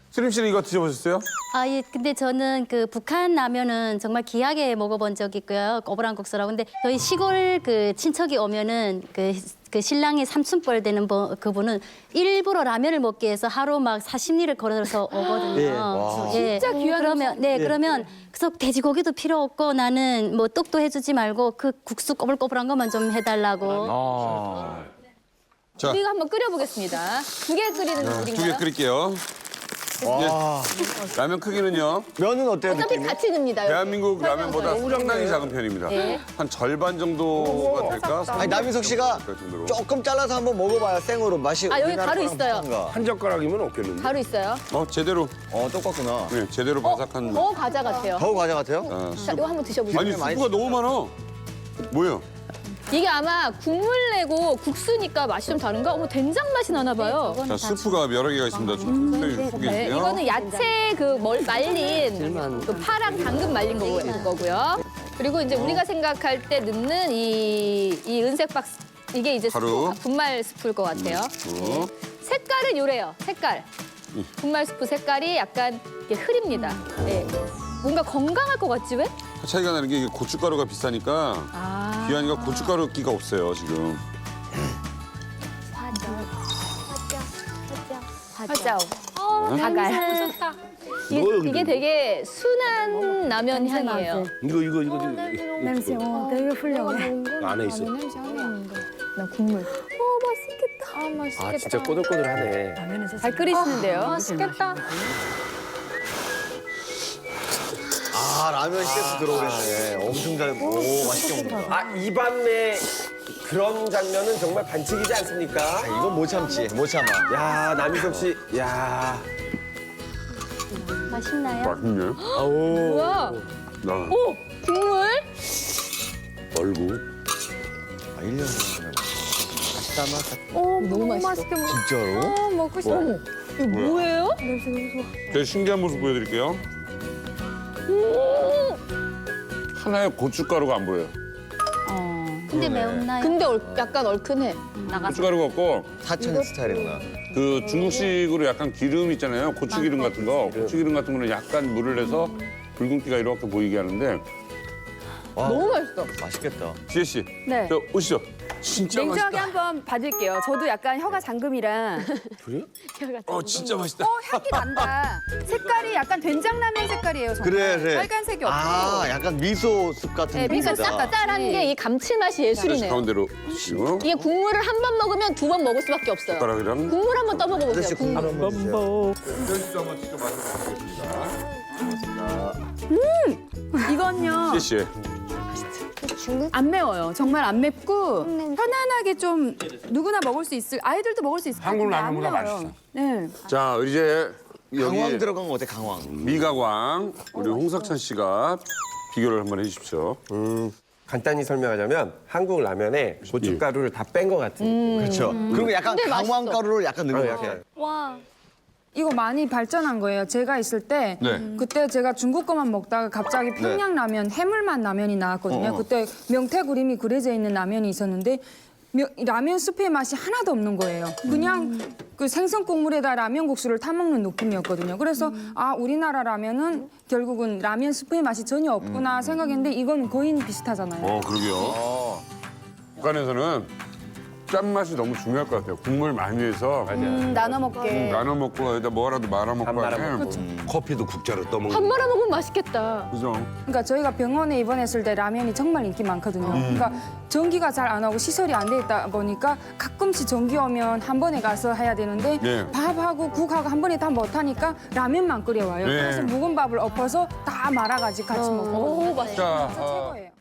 C: 수림 씨는 이거 드셔보셨어요?
A: 예. 근데 저는 그 북한 라면은 정말 귀하게 먹어본 적이 있고요. 꼬부랑국수라고. 근데 저희 시골 그 친척이 오면은 그 신랑이 삼촌뻘 되는 그분은 일부러 라면을 먹기 위해서 하루 막 40리를 걸어서 오거든요.
B: 진짜 귀한
A: 그러면 그래서 돼지고기도 필요 없고 나는 뭐 떡도 해주지 말고 그 국수 꼬불꼬불한 것만 좀 해달라고.
C: 자,
B: 우리가 한번 끓여보겠습니다. 2개 끓이는 물인가요?
C: 2개 끓일게요. 라면 크기는요?
D: 면은 어때요,
B: 어차피
D: 느낌이?
B: 같이 듭니다.
C: 대한민국 라면보다 상당히 작은 편입니다.
B: 네.
C: 한 절반 정도가 될까?
D: 아니, 남희석 씨가 조금 잘라서 한번 먹어봐요, 생으로. 맛이.
B: 여기
D: 우리나라
B: 가루
D: 거랑
B: 있어요.
D: 비슷한가?
N: 한 젓가락이면 없겠는데.
B: 가루 있어요.
C: 제대로.
D: 똑같구나.
C: 네, 제대로 바삭한.
B: 더 과자 같아요.
D: 더 과자 같아요?
B: 자, 이거 한번 드셔보세요.
C: 아니, 수프가 너무 많아. 뭐야?
B: 이게 아마 국물 내고 국수니까 맛이 좀 다른가? 된장 맛이 나나 봐요.
C: 자, 수프가 여러 개가 있습니다. 좀
B: 네,
C: 소개해주세요.
B: 이거는 야채 말린 그 파랑 당근 말린 거고요. 그리고 이제 우리가 생각할 때 넣는 이 은색 박스 이게 이제
C: 가루.
B: 분말 스프일 것 같아요. 네. 색깔은 요래요. 색깔. 분말 스프 색깔이 약간 이게 흐립니다. 네. 뭔가 건강할 것 같지 왜?
C: 차이가 나는 게 이게 고춧가루가 비싸니까 귀하니까 고춧가루 끼가 없어요, 지금.
B: 화자오. 다갈. 이게 되게 순한 라면 향이에요.
N: 이거.
A: 냄새 되게 훌륭해.
N: 안에 있어.
B: 나 국물.
L: 아, 진짜 꼬들꼬들하네.
B: 잘 끓이시는데요.
F: 맛있겠다.
D: 라면 셰프 들어오겠네. 엄청 잘, 맛있게 먹는다.
L: 아, 이 밤에 그런 장면은 정말 반칙이지 않습니까?
D: 이건 못 참지, 못 참아.
L: 야, 남희석 씨, 야.
A: 맛있나요?
C: 맛있네.
B: 뭐야?
C: 나
B: 국물?
C: 얼굴.
D: 1년 전에. 맛있다, 맛있다.
B: 너무 맛있어.
D: 진짜로?
F: 먹고 싶어.
B: 이거 뭐예요?
C: 제가 신기한 모습 보여드릴게요. 하나의 고춧가루가 안 보여요.
A: 근데 매운나요?
B: 근데 약간 얼큰해.
C: 고춧가루가 없고
D: 사천 스타일이구나.
C: 그 중국식으로 약간 기름 있잖아요. 고추기름 같은 거. 고추기름 같은 거는 약간 물을 내서 붉은기가 이렇게 보이게 하는데.
B: 너무 맛있어.
D: 맛있겠다.
C: 지혜 씨,
P: 네.
C: 저 오시죠. 진짜
P: 냉정하게
C: 맛있다.
P: 한번 받을게요. 저도 약간 혀가 잠금이라.
C: 그래요? 진짜 맛있다.
P: 향기 난다. 색깔이 약간 된장라면 색깔이에요. 정말.
D: 그래.
P: 빨간색이 없고.
D: 약간 미소숲 같은
B: 네, 그러니까
D: 느낌이다.
B: 짭짤한 게 이 감칠맛이 예술이네요.
C: 가운데로 주시고
B: 이게 국물을 한 번 먹으면 2번 먹을 수밖에 없어요.
C: 젓가락이랑.
B: 국물 한번 떠먹어보세요. 국물.
C: 한번 면수도 한번 직접 마셔보겠습니다.
P: 이건요.
C: 지혜 씨.
P: 안 매워요. 정말 안 맵고 편안하게 좀 누구나 먹을 수 있을 아이들도 먹을 수 있을 것
C: 한국
P: 같은데 안
C: 라면보다
P: 매워요.
C: 맛있어.
P: 네.
C: 자, 이제 여기
D: 강황 들어간 거 어때, 강황?
C: 미가광 우리 홍석천 씨가 비교를 한번 해주십시오.
L: 간단히 설명하자면 한국 라면에 고춧가루를 다 뺀 것 같은.
D: 그렇죠. 그리고 약간
B: 근데 맛있어.
D: 강황가루를 약간 넣은 것 같아.
B: 와.
F: 이거 많이 발전한 거예요. 제가 있을 때
C: 네.
F: 그때 제가 중국 거만 먹다가 갑자기 평양라면 해물맛 라면이 나왔거든요. 그때 명태구름이 그려져 있는 라면이 있었는데 라면 스프의 맛이 하나도 없는 거예요. 그냥 그 생선 국물에다 라면 국수를 타먹는 느낌이었거든요. 그래서 아 우리나라 라면은 결국은 라면 스프의 맛이 전혀 없구나 생각했는데 이건 거의 비슷하잖아요.
C: 그러게요. 북한에서는 짠맛이 너무 중요할 것 같아요. 국물 많이 해서
B: 나눠 먹게.
C: 나눠 먹고 여기다 뭐라도 말아 먹고 하면
N: 커피도 국자로 떠먹는.
B: 밥 말아 먹으면 맛있겠다.
C: 그죠?
F: 그러니까 저희가 병원에 입원했을 때 라면이 정말 인기 많거든요. 그러니까 전기가 잘 안 오고 시설이 안 돼 있다 보니까 가끔씩 전기 오면 한 번에 가서 해야 되는데
C: 네.
F: 밥하고 국하고 한 번에 다 못하니까 라면만 끓여와요.
C: 네.
F: 그래서 묵은 밥을 엎어서 다 말아가지고 같이 먹고.
B: 오, 맛있다.
C: 자,
F: 최고예요.